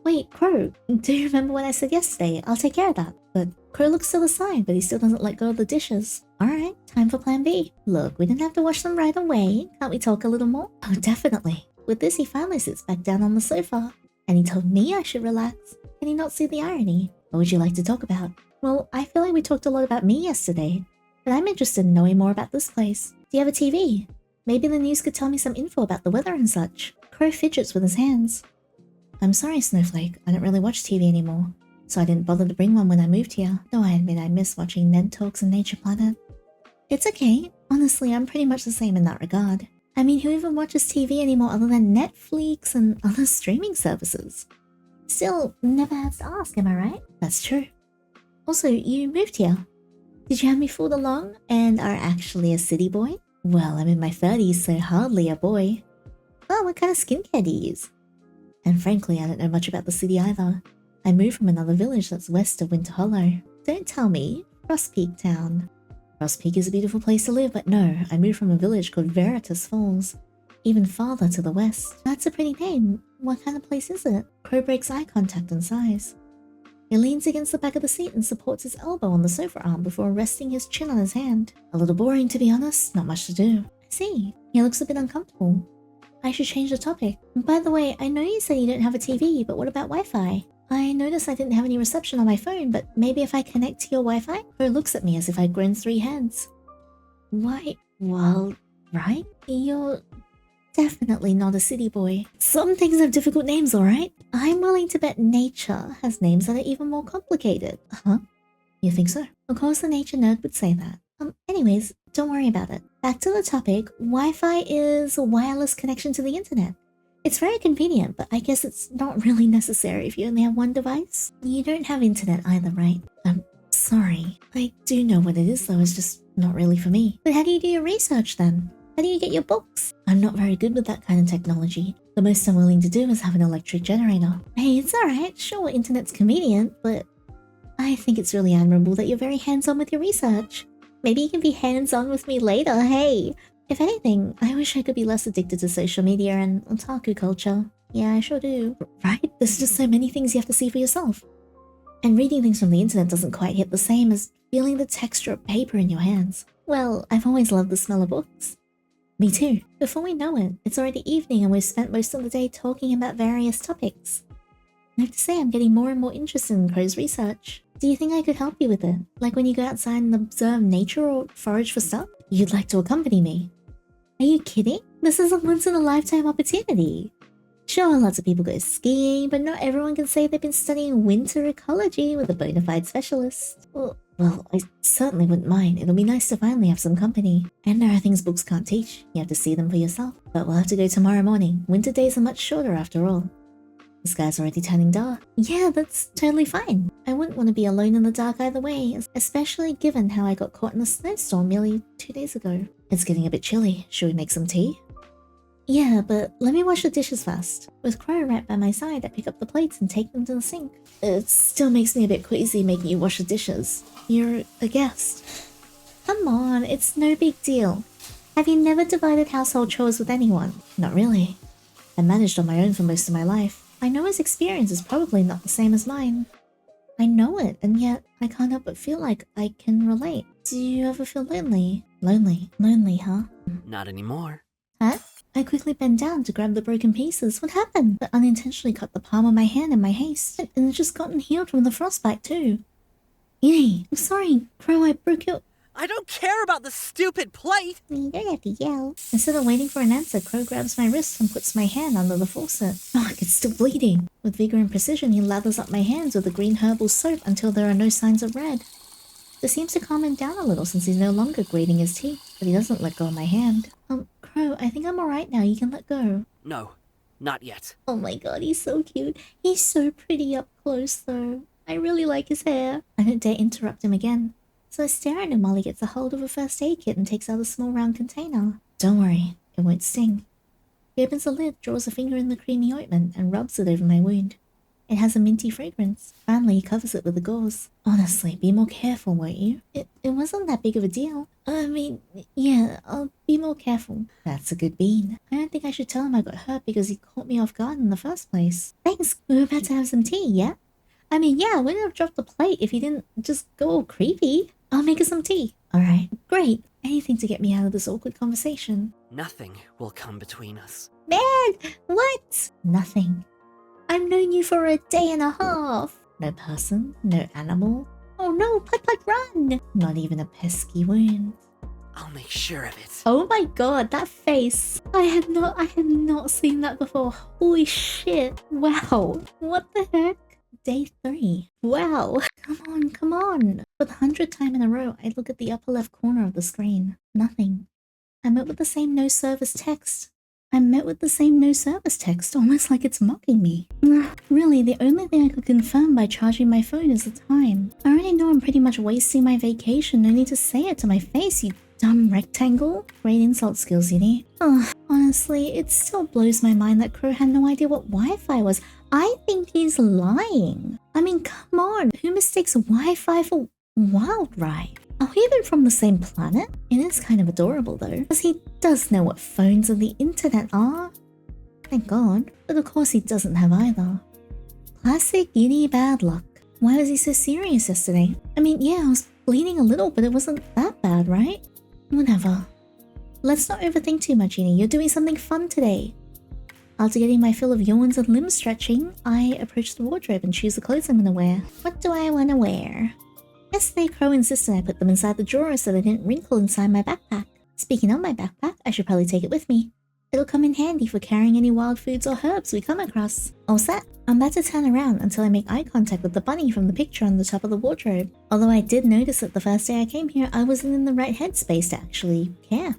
Wait, Crowe, do you remember what I said yesterday? I'll take care of that. But Crowe looks to the side, but he still doesn't let go of the dishes. Alright, time for plan B. Look, we didn't have to wash them right away. Can't we talk a little more? Oh, definitely. With this, he finally sits back down on the sofa. And he told me I should relax. Can he not see the irony? What would you like to talk about? Well, I feel like we talked a lot about me yesterday. But I'm interested in knowing more about this place. Do you have a TV? Maybe the news could tell me some info about the weather and such. Crowe fidgets with his hands. I'm sorry, Snowflake. I don't really watch TV anymore, so I didn't bother to bring one when I moved here, though I admit I miss watching Ned Talks and Nature Planet. It's okay. Honestly, I'm pretty much the same in that regard. I mean, who even watches TV anymore other than Netflix and other streaming services? Still, never has to ask, am I right? That's true. Also, you moved here. Did you have me fooled along and are actually a city boy? Well, I'm in my 30s, so hardly a boy. Oh, what kind of skincare do you use? And frankly, I don't know much about the city either. I moved from another village that's west of Winter Hollow. Don't tell me, Frost Peak Town. Frost Peak is a beautiful place to live, but no, I moved from a village called Veritas Falls. Even farther to the west. That's a pretty name. What kind of place is it? Crowe breaks eye contact and sighs. He leans against the back of the seat and supports his elbow on the sofa arm before resting his chin on his hand. A little boring, to be honest. Not much to do. I see. He looks a bit uncomfortable. I should change the topic. By the way, I know you said you don't have a TV, but what about Wi-Fi? I noticed I didn't have any reception on my phone, but maybe if I connect to your Wi-Fi? Crowe looks at me as if I'd grown 3 heads. Why? Well, right? You're definitely not a city boy. Some things have difficult names, alright? I'm willing to bet nature has names that are even more complicated. Huh? You think so? Of course the nature nerd would say that. Anyways, don't worry about it. Back to the topic, Wi-Fi is a wireless connection to the internet. It's very convenient, but I guess it's not really necessary if you only have one device. You don't have internet either, right? I'm sorry. I do know what it is though, it's just not really for me. But how do you do your research then? How do you get your books? I'm not very good with that kind of technology. The most I'm willing to do is have an electric generator. Hey, it's alright. Sure, internet's convenient, but I think it's really admirable that you're very hands-on with your research. Maybe you can be hands-on with me later, hey! If anything, I wish I could be less addicted to social media and otaku culture. Yeah, I sure do. Right? There's just so many things you have to see for yourself. And reading things from the internet doesn't quite hit the same as feeling the texture of paper in your hands. Well, I've always loved the smell of books. Me too. Before we know it, it's already evening and we've spent most of the day talking about various topics. I have to say I'm getting more and more interested in Crowe's research. Do you think I could help you with it? Like when you go outside and observe nature or forage for stuff? You'd like to accompany me? Are you kidding? This is a once-in-a-lifetime opportunity. Sure, lots of people go skiing, but not everyone can say they've been studying winter ecology with a bona fide specialist. Well, I certainly wouldn't mind. It'll be nice to finally have some company. And there are things books can't teach. You have to see them for yourself. But we'll have to go tomorrow morning. Winter days are much shorter after all. The sky's already turning dark. Yeah, that's totally fine. I wouldn't want to be alone in the dark either way, especially given how I got caught in a snowstorm nearly 2 days ago. It's getting a bit chilly. Should we make some tea? Yeah, but let me wash the dishes first. With Crowe right by my side, I pick up the plates and take them to the sink. It still makes me a bit queasy making you wash the dishes. You're a guest. Come on, it's no big deal. Have you never divided household chores with anyone? Not really. I managed on my own for most of my life. I know his experience is probably not the same as mine. I know it, and yet I can't help but feel like I can relate. Do you ever feel lonely? Lonely, huh? Not anymore. Huh? I quickly bend down to grab the broken pieces. What happened? I unintentionally cut the palm of my hand in my haste, and it just gotten healed from the frostbite too. Yay! I'm sorry, Crowe, I broke your... I don't care about the stupid plate! You don't have to yell. Instead of waiting for an answer, Crowe grabs my wrist and puts my hand under the faucet. Oh, it's still bleeding. With vigor and precision, he lathers up my hands with the green herbal soap until there are no signs of red. This seems to calm him down a little since he's no longer grating his teeth, but he doesn't let go of my hand. Crowe, I think I'm alright now. You can let go. No, not yet. Oh my god, he's so cute. He's so pretty up close, though. I really like his hair. I don't dare interrupt him again. So I stare at him while he gets a hold of a first aid kit and takes out a small round container. Don't worry, it won't sting. He opens the lid, draws a finger in the creamy ointment, and rubs it over my wound. It has a minty fragrance. Finally, he covers it with the gauze. Honestly, be more careful, won't you? It wasn't that big of a deal. I mean, yeah, I'll be more careful. That's a good bean. I don't think I should tell him I got hurt because he caught me off guard in the first place. Thanks, we were about to have some tea, yeah? I mean, yeah, I wouldn't have dropped the plate if you didn't just go all creepy. I'll make us some tea. Alright, great. Anything to get me out of this awkward conversation. Nothing will come between us. Man, what? Nothing. I've known you for a day and a half. No person, no animal. Oh no, Put run! Not even a pesky wound. I'll make sure of it. Oh my god, that face. I have not seen that before. Holy shit. Wow. What the heck? Day 3. Wow. Come on. For the 100th time in a row, I look at the upper left corner of the screen. Nothing. I'm met with the same no service text. Almost like it's mocking me. Really, the only thing I could confirm by charging my phone is the time. I already know I'm pretty much wasting my vacation. No need to say it to my face, you dumb rectangle. Great insult skills, Yandere. Honestly, it still blows my mind that Crowe had no idea what Wi-Fi was. I think he's lying. I mean, come on. Who mistakes Wi-Fi for Wild Ride? Are we even from the same planet? It is kind of adorable though, because he does know what phones and the internet are. Thank God. But of course he doesn't have either. Classic Yandere bad luck. Why was he so serious yesterday? I mean, yeah, I was bleeding a little, but it wasn't that bad, right? Whatever. Let's not overthink too much, Yandere. You're doing something fun today. After getting my fill of yawns and limb stretching, I approach the wardrobe and choose the clothes I'm gonna wear. What do I want to wear? Yesterday, Crowe insisted I put them inside the drawer so they didn't wrinkle inside my backpack. Speaking of my backpack, I should probably take it with me. It'll come in handy for carrying any wild foods or herbs we come across. All set. I'm about to turn around until I make eye contact with the bunny from the picture on the top of the wardrobe. Although I did notice that the first day I came here, I wasn't in the right headspace to actually care.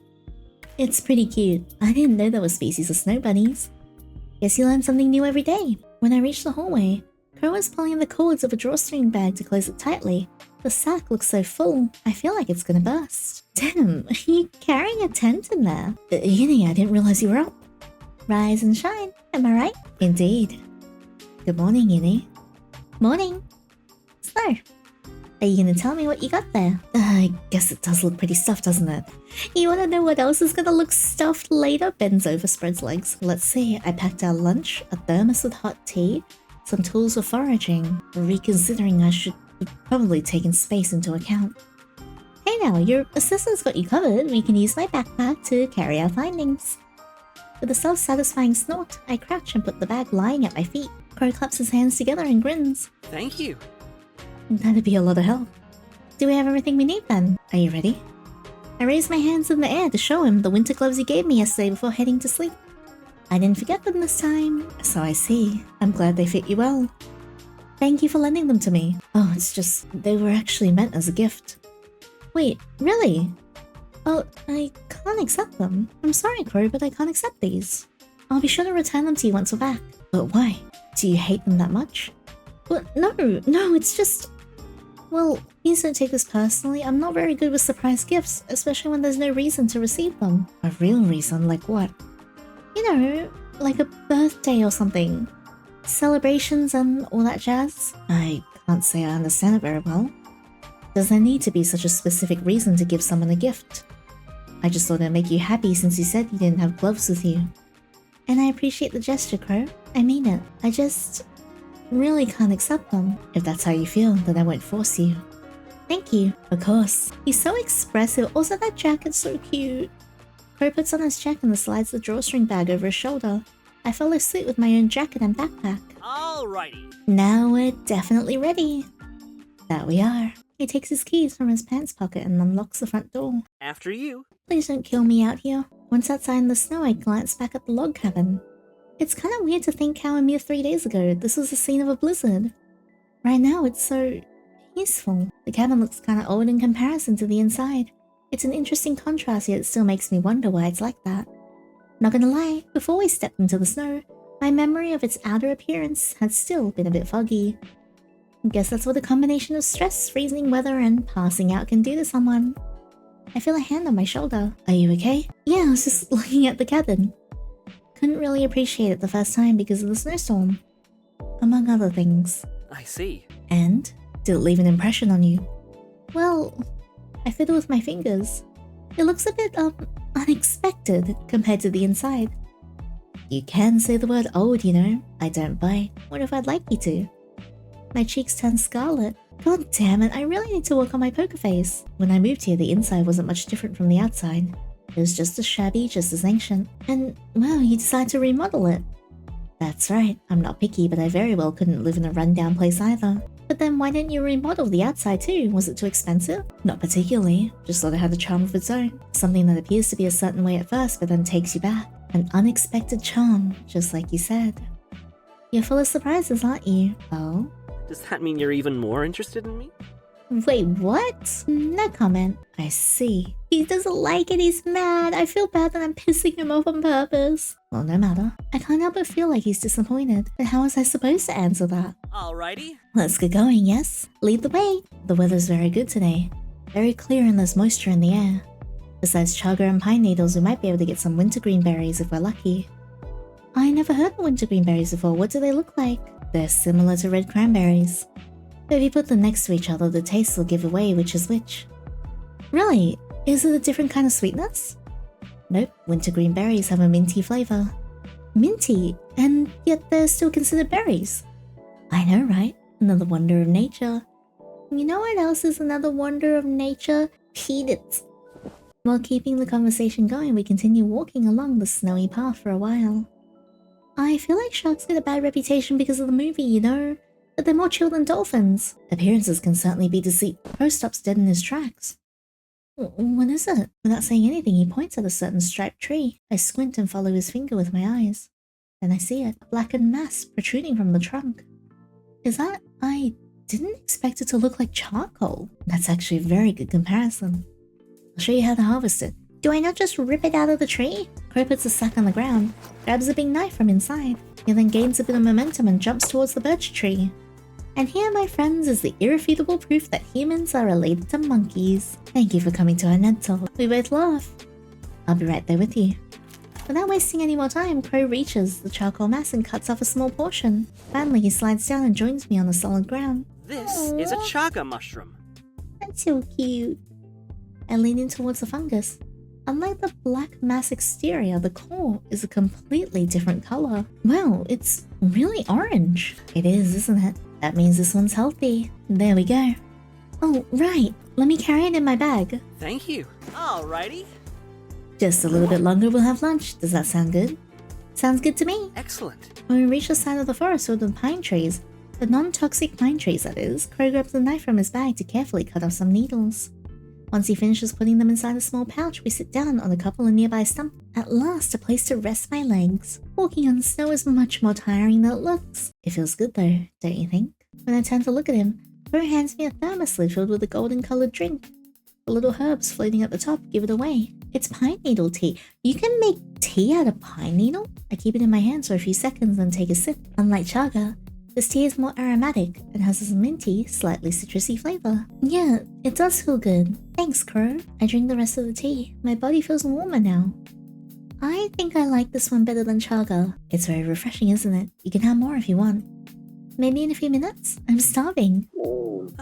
It's pretty cute. I didn't know there were species of snow bunnies. Guess you learn something new every day. When I reached the hallway, Crowe was pulling the cords of a drawstring bag to close it tightly. The sack looks so full, I feel like it's gonna burst. Damn, are you carrying a tent in there? Yinny, I didn't realize you were up. Rise and shine, am I right? Indeed. Good morning, Yinny. Morning. So, are you gonna tell me what you got there? I guess it does look pretty stuffed, doesn't it? You wanna know what else is gonna look stuffed later? Bends over, spreads legs. Let's see, I packed our lunch, a thermos with hot tea, some tools for foraging. Reconsidering I should have probably taken space into account. Hey now, your assistant's got you covered. We can use my backpack to carry our findings. With a self-satisfying snort, I crouch and put the bag lying at my feet. Crowe claps his hands together and grins. Thank you. That'd be a lot of help. Do we have everything we need then? Are you ready? I raise my hands in the air to show him the winter gloves he gave me yesterday before heading to sleep. I didn't forget them this time, so I see. I'm glad they fit you well. Thank you for lending them to me. Oh, it's just, they were actually meant as a gift. Wait, really? Oh, I can't accept them. I'm sorry, Crowe, but I can't accept these. I'll be sure to return them to you once we're back. But why? Do you hate them that much? Well, no, it's just... Well, please don't take this personally. I'm not very good with surprise gifts, especially when there's no reason to receive them. A real reason, like what? You know, like a birthday or something. Celebrations and all that jazz. I can't say I understand it very well. Does there need to be such a specific reason to give someone a gift? I just thought it'd make you happy since you said you didn't have gloves with you. And I appreciate the gesture, Crowe. I mean it. I just really can't accept them. If that's how you feel, then I won't force you. Thank you. Of course. He's so expressive. Also, that jacket's so cute. Crowe puts on his jacket and slides the drawstring bag over his shoulder. I follow suit with my own jacket and backpack. Alrighty. Now we're definitely ready. That we are. He takes his keys from his pants pocket and unlocks the front door. After you. Please don't kill me out here. Once outside in the snow, I glance back at the log cabin. It's kind of weird to think how a mere 3 days ago, this was the scene of a blizzard. Right now, it's so peaceful. The cabin looks kind of old in comparison to the inside. It's an interesting contrast, yet it still makes me wonder why it's like that. Not gonna lie, before we stepped into the snow, my memory of its outer appearance had still been a bit foggy. Guess that's what a combination of stress, freezing weather, and passing out can do to someone. I feel a hand on my shoulder. Are you okay? Yeah, I was just looking at the cabin. Couldn't really appreciate it the first time because of the snowstorm. Among other things. I see. And? Did it leave an impression on you? Well, I fiddle with my fingers. It looks a bit, unexpected compared to the inside. You can say the word old, you know. I don't bite. What if I'd like you to? My cheeks turn scarlet. God damn it, I really need to work on my poker face. When I moved here, the inside wasn't much different from the outside. It was just as shabby, just as ancient. And, well, you decided to remodel it. That's right, I'm not picky, but I very well couldn't live in a rundown place either. But then why didn't you remodel the outside too? Was it too expensive? Not particularly, just thought it had a charm of its own. Something that appears to be a certain way at first, but then takes you back. An unexpected charm, just like you said. You're full of surprises, aren't you? Oh? Does that mean you're even more interested in me? Wait, what? No comment. I see. He doesn't like it, he's mad. I feel bad that I'm pissing him off on purpose. Well, no matter. I can't help but feel like he's disappointed. But how was I supposed to answer that? Alrighty. Let's get going, yes? Lead the way. The weather's very good today. Very clear and there's moisture in the air. Besides chaga and pine needles, we might be able to get some wintergreen berries if we're lucky. I never heard of wintergreen berries before. What do they look like? They're similar to red cranberries. But if you put them next to each other, the taste will give away which is which. Really? Is it a different kind of sweetness? Nope, wintergreen berries have a minty flavor. Minty? And yet they're still considered berries. I know, right? Another wonder of nature. You know what else is another wonder of nature? Peanuts. While keeping the conversation going, we continue walking along the snowy path for a while. I feel like sharks get a bad reputation because of the movie, you know? But they're more chill than dolphins. Appearances can certainly be deceit. Crowe stops dead in his tracks. What is it? Without saying anything, he points at a certain striped tree. I squint and follow his finger with my eyes. Then I see it, a blackened mass protruding from the trunk. Is that... I didn't expect it to look like charcoal. That's actually a very good comparison. I'll show you how to harvest it. Do I not just rip it out of the tree? Crowe puts the sack on the ground, grabs a big knife from inside. He then gains a bit of momentum and jumps towards the birch tree. And here, my friends, is the irrefutable proof that humans are related to monkeys. Thank you for coming to our Ned Talk. We both laugh. I'll be right there with you. Without wasting any more time, Crowe reaches the charcoal mass and cuts off a small portion. Finally, he slides down and joins me on the solid ground. This is a chaga mushroom. That's so cute. I lean in towards the fungus. Unlike the black mass exterior, the core is a completely different color. Wow, it's really orange. It is, isn't it? That means this one's healthy. There we go. Oh, right. Let me carry it in my bag. Thank you. Alrighty. Just a little bit longer, we'll have lunch. Does that sound good? Sounds good to me. Excellent. When we reach the side of the forest filled with pine trees, the non-toxic pine trees that is, Crowe grabs a knife from his bag to carefully cut off some needles. Once he finishes putting them inside a small pouch, we sit down on a couple of nearby stumps. At last, a place to rest my legs. Walking on snow is much more tiring than it looks. It feels good though, don't you think? When I turn to look at him, Crowe hands me a thermos lid filled with a golden-coloured drink. The little herbs floating at the top give it away. It's pine needle tea. You can make tea out of pine needle? I keep it in my hands for a few seconds and take a sip. Unlike chaga, this tea is more aromatic and has a minty, slightly citrusy flavour. Yeah, it does feel good. Thanks, Crowe. I drink the rest of the tea. My body feels warmer now. I think I like this one better than chaga. It's very refreshing, isn't it? You can have more if you want. Maybe in a few minutes? I'm starving.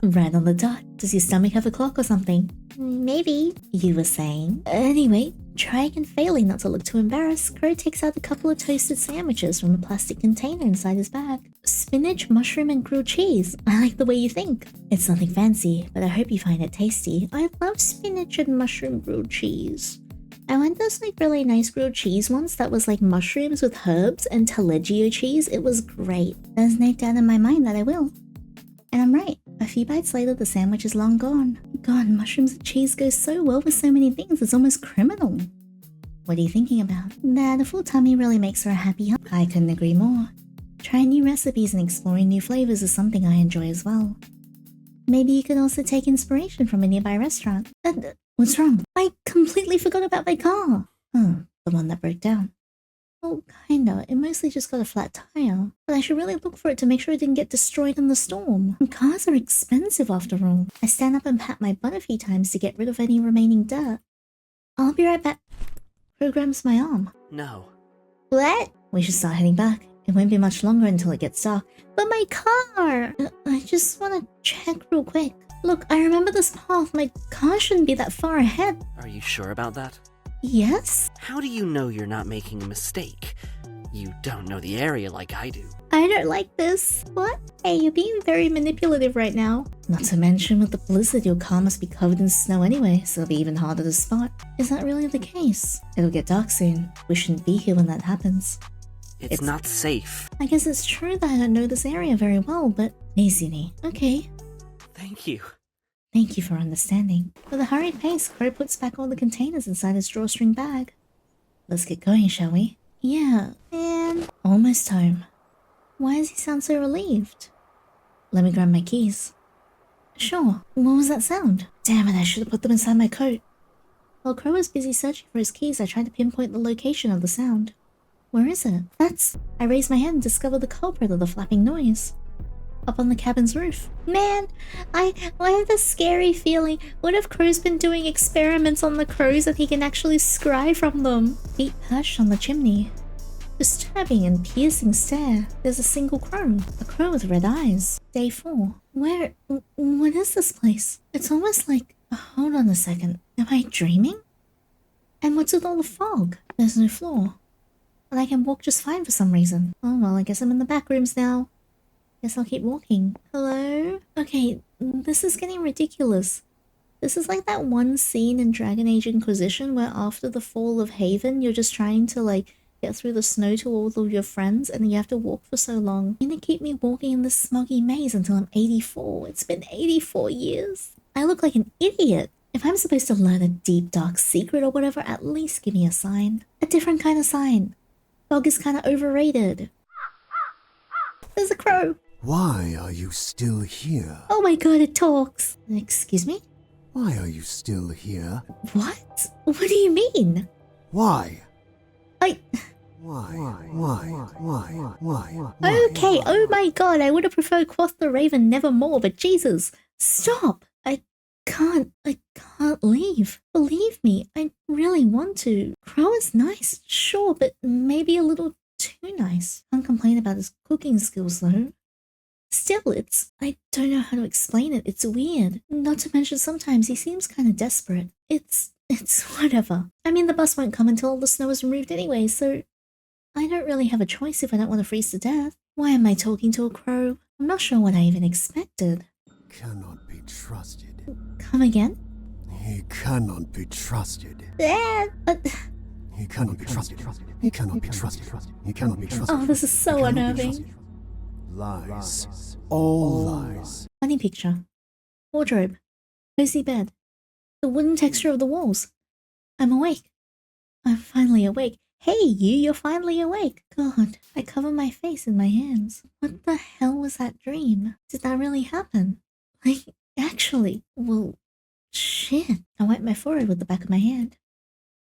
Right on the dot. Does your stomach have a clock or something? Maybe. You were saying? Anyway, trying and failing not to look too embarrassed, Crowe takes out a couple of toasted sandwiches from a plastic container inside his bag. Spinach, mushroom, and grilled cheese. I like the way you think. It's nothing fancy, but I hope you find it tasty. I love spinach and mushroom grilled cheese. I went this like really nice grilled cheese once that was like mushrooms with herbs and taleggio cheese. It was great. There's no doubt in my mind that I will. And I'm right. A few bites later, the sandwich is long gone. God, mushrooms and cheese go so well with so many things, it's almost criminal. What are you thinking about? That a full tummy really makes for a happy heart. I couldn't agree more. Trying new recipes and exploring new flavors is something I enjoy as well. Maybe you could also take inspiration from a nearby restaurant. What's wrong? I completely forgot about my car. Oh, the one that broke down. Well, kinda. It mostly just got a flat tire. But I should really look for it to make sure it didn't get destroyed in the storm. And cars are expensive after all. I stand up and pat my butt a few times to get rid of any remaining dirt. I'll be right back. Programs my arm. No. What? We should start heading back. It won't be much longer until it gets dark. But my car! I just want to check real quick. Look, I remember this path. My car shouldn't be that far ahead. Are you sure about that? Yes? How do you know you're not making a mistake? You don't know the area like I do. I don't like this. What? Hey, you're being very manipulative right now. Not to mention, with the blizzard, your car must be covered in snow anyway, so it'll be even harder to spot. Is that really the case? It'll get dark soon. We shouldn't be here when that happens. It's not safe. I guess it's true that I don't know this area very well, but... Easy. Okay. Thank you. Thank you for understanding. With a hurried pace, Crowe puts back all the containers inside his drawstring bag. Let's get going, shall we? Yeah, and... Almost home. Why does he sound so relieved? Let me grab my keys. Sure. What was that sound? Damn it, I should have put them inside my coat. While Crowe was busy searching for his keys, I tried to pinpoint the location of the sound. Where is it? That's... I raised my hand and discovered the culprit of the flapping noise. Up on the cabin's roof. Man, I have this scary feeling. What if Crowe's been doing experiments on the crows and he can actually scry from them? Feet perched on the chimney. Disturbing and piercing stare. There's a single crow. A crow with red eyes. Day 4. Where... What is this place? It's almost like... Hold on a second. Am I dreaming? And what's with all the fog? There's no floor. But I can walk just fine for some reason. Oh well, I guess I'm in the back rooms now. Guess I'll keep walking. Hello? Okay, this is getting ridiculous. This is like that one scene in Dragon Age Inquisition where after the fall of Haven, you're just trying to like get through the snow to all of your friends and then you have to walk for so long. You're gonna keep me walking in this smoggy maze until I'm 84. It's been 84 years. I look like an idiot. If I'm supposed to learn a deep dark secret or whatever, at least give me a sign. A different kind of sign. Fog is kind of overrated. There's a crow. Why are you still here? Oh my god, it talks. Excuse me? Why are you still here? What? What do you mean? Why? Why? Okay, oh my god, I would have preferred Quoth the Raven nevermore, but Jesus, stop! I can't leave. Believe me, I really want to. Crowe is nice, sure, but maybe a little too nice. Can't complain about his cooking skills though. Still, I don't know how to explain it, it's weird. Not to mention sometimes he seems kind of desperate. It's whatever. I mean, the bus won't come until all the snow is removed anyway, so I don't really have a choice if I don't want to freeze to death. Why am I talking to a crow? I'm not sure what I even expected. Cannot be trusted. Come again? He cannot be trusted. But... He cannot be trusted. He cannot be trusted. He cannot be trusted. Oh, this is so unnerving. Lies. All lies. Funny picture. Wardrobe. Cozy bed. The wooden texture of the walls. I'm awake. I'm finally awake. Hey, you're finally awake. God, I cover my face in my hands. What the hell was that dream? Did that really happen? Like, actually, well, shit. I wiped my forehead with the back of my hand.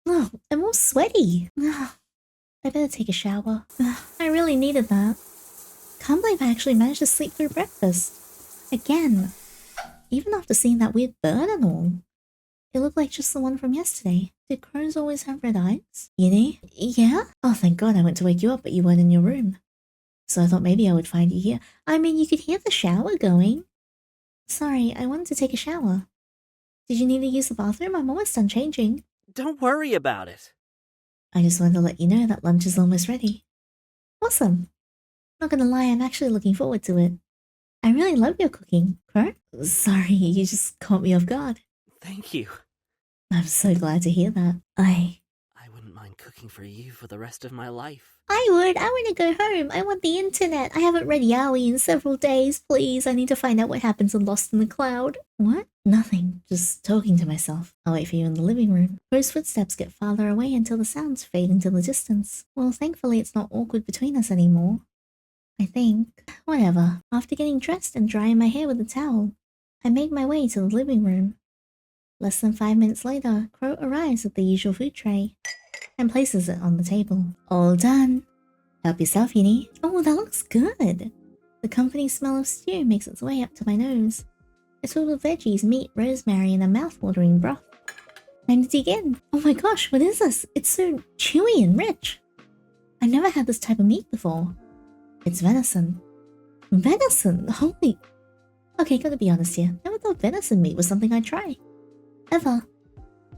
Oh, I'm all sweaty. I better take a shower. I really needed that. Can't believe I actually managed to sleep through breakfast. Again. Even after seeing that weird bird and all. It looked like just the one from yesterday. Did crows always have red eyes? Yinny? Yeah? Oh, thank God I went to wake you up, but you weren't in your room. So I thought maybe I would find you here. I mean, you could hear the shower going. Sorry, I wanted to take a shower. Did you need to use the bathroom? I'm almost done changing. Don't worry about it. I just wanted to let you know that lunch is almost ready. Awesome. Not gonna lie, I'm actually looking forward to it. I really love your cooking, Crowe. Sorry, you just caught me off guard. Thank you. I'm so glad to hear that. I wouldn't mind cooking for you for the rest of my life. I want to go home. I want the internet. I haven't read Yaoi in several days. Please, I need to find out what happens in Lost in the Cloud. What? Nothing. Just talking to myself. I'll wait for you in the living room. Crowe's footsteps get farther away until the sounds fade into the distance. Well, thankfully it's not awkward between us anymore. I think. Whatever. After getting dressed and drying my hair with a towel, I make my way to the living room. Less than 5 minutes later, Crowe arrives with the usual food tray and places it on the table. All done. Help yourself, Yinny. Oh, that looks good. The comforting smell of stew makes its way up to my nose. It's filled with veggies, meat, rosemary, and a mouth-watering broth. Time to dig in. Oh my gosh, what is this? It's so chewy and rich. I've never had this type of meat before. It's venison. Venison? Holy... Okay, gotta be honest here. Never thought venison meat was something I'd try. Ever.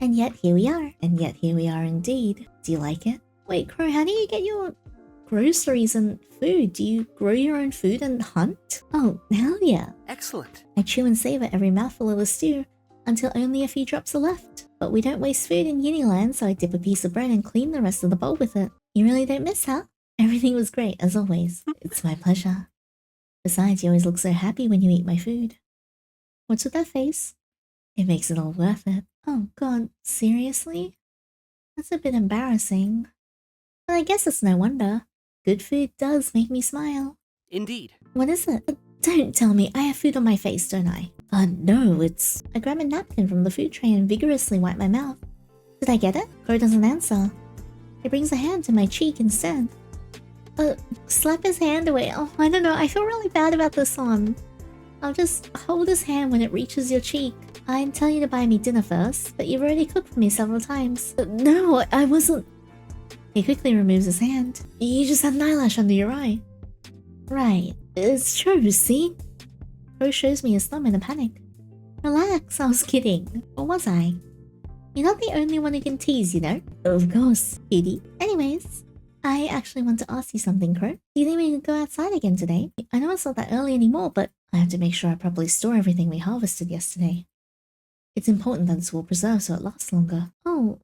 And yet here we are. And yet here we are indeed. Do you like it? Wait, Crowe, how do you get your groceries and food? Do you grow your own food and hunt? Oh, hell yeah. Excellent. I chew and savor every mouthful of the stew until only a few drops are left. But we don't waste food in Yinnyland, so I dip a piece of bread and clean the rest of the bowl with it. You really don't miss, huh? Everything was great, as always. It's my pleasure. Besides, you always look so happy when you eat my food. What's with that face? It makes it all worth it. Oh god, seriously? That's a bit embarrassing. But I guess it's no wonder. Good food does make me smile. Indeed. What is it? Don't tell me. I have food on my face, don't I? No, it's... I grab a napkin from the food tray and vigorously wipe my mouth. Did I get it? Crowe doesn't answer. He brings a hand to my cheek instead. Slap his hand away. Oh, I don't know. I feel really bad about this one. I'll just hold his hand when it reaches your cheek. I'd tell you to buy me dinner first, but you've already cooked for me several times. No, I wasn't... He quickly removes his hand. You just had an eyelash under your eye. Right, it's true, see? Crowe shows me his thumb in a panic. Relax, I was kidding. Or was I? You're not the only one who can tease, you know? Of course, kitty. Anyways, I actually want to ask you something, Crowe. Do you think we could go outside again today? I know it's not that early anymore, but I have to make sure I properly store everything we harvested yesterday. It's important that it's well preserved so it lasts longer. Oh,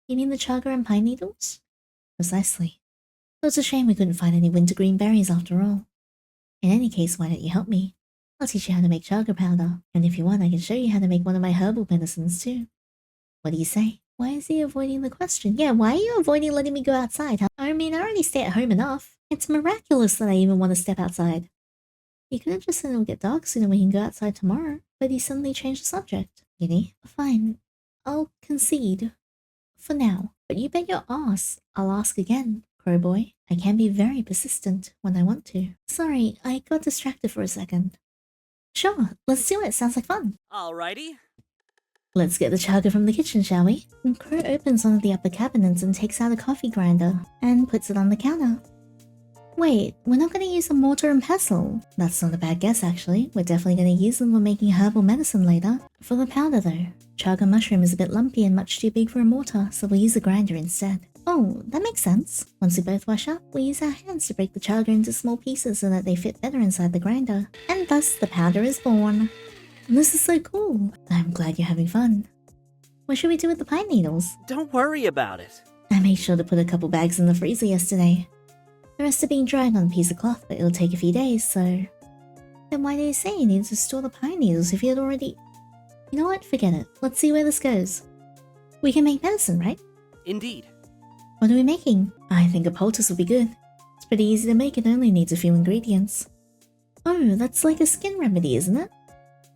you mean the chaga and pine needles? Precisely. So it's a shame we couldn't find any wintergreen berries after all. In any case, why don't you help me? I'll teach you how to make chaga powder, and if you want I can show you how to make one of my herbal medicines too. What do you say? Why is he avoiding the question? Yeah, why are you avoiding letting me go outside, huh? I mean, I already stay at home enough. It's miraculous that I even want to step outside. You could have just said it'll get dark soon and we can go outside tomorrow, but he suddenly changed the subject. Yinny, fine. I'll concede. For now. But you bet your ass I'll ask again. Crow boy. I can be very persistent when I want to. Sorry, I got distracted for a second. Sure, let's do it. Sounds like fun. Alrighty. Let's get the chaga from the kitchen, shall we? And Crow opens one of the upper cabinets and takes out a coffee grinder and puts it on the counter. Wait, we're not going to use a mortar and pestle. That's not a bad guess, actually. We're definitely going to use them when making herbal medicine later. For the powder, though, chaga mushroom is a bit lumpy and much too big for a mortar, so we'll use a grinder instead. Oh, that makes sense. Once we both wash up, we use our hands to break the chaga into small pieces so that they fit better inside the grinder. And thus, the powder is born. This is so cool. I'm glad you're having fun. What should we do with the pine needles? Don't worry about it. I made sure to put a couple bags in the freezer yesterday. The rest are being dried on a piece of cloth, but it'll take a few days, so... Then why do you say you need to store the pine needles if you had already... You know what? Forget it. Let's see where this goes. We can make medicine, right? Indeed. What are we making? I think a poultice will be good. It's pretty easy to make, it only needs a few ingredients. Oh, that's like a skin remedy, isn't it?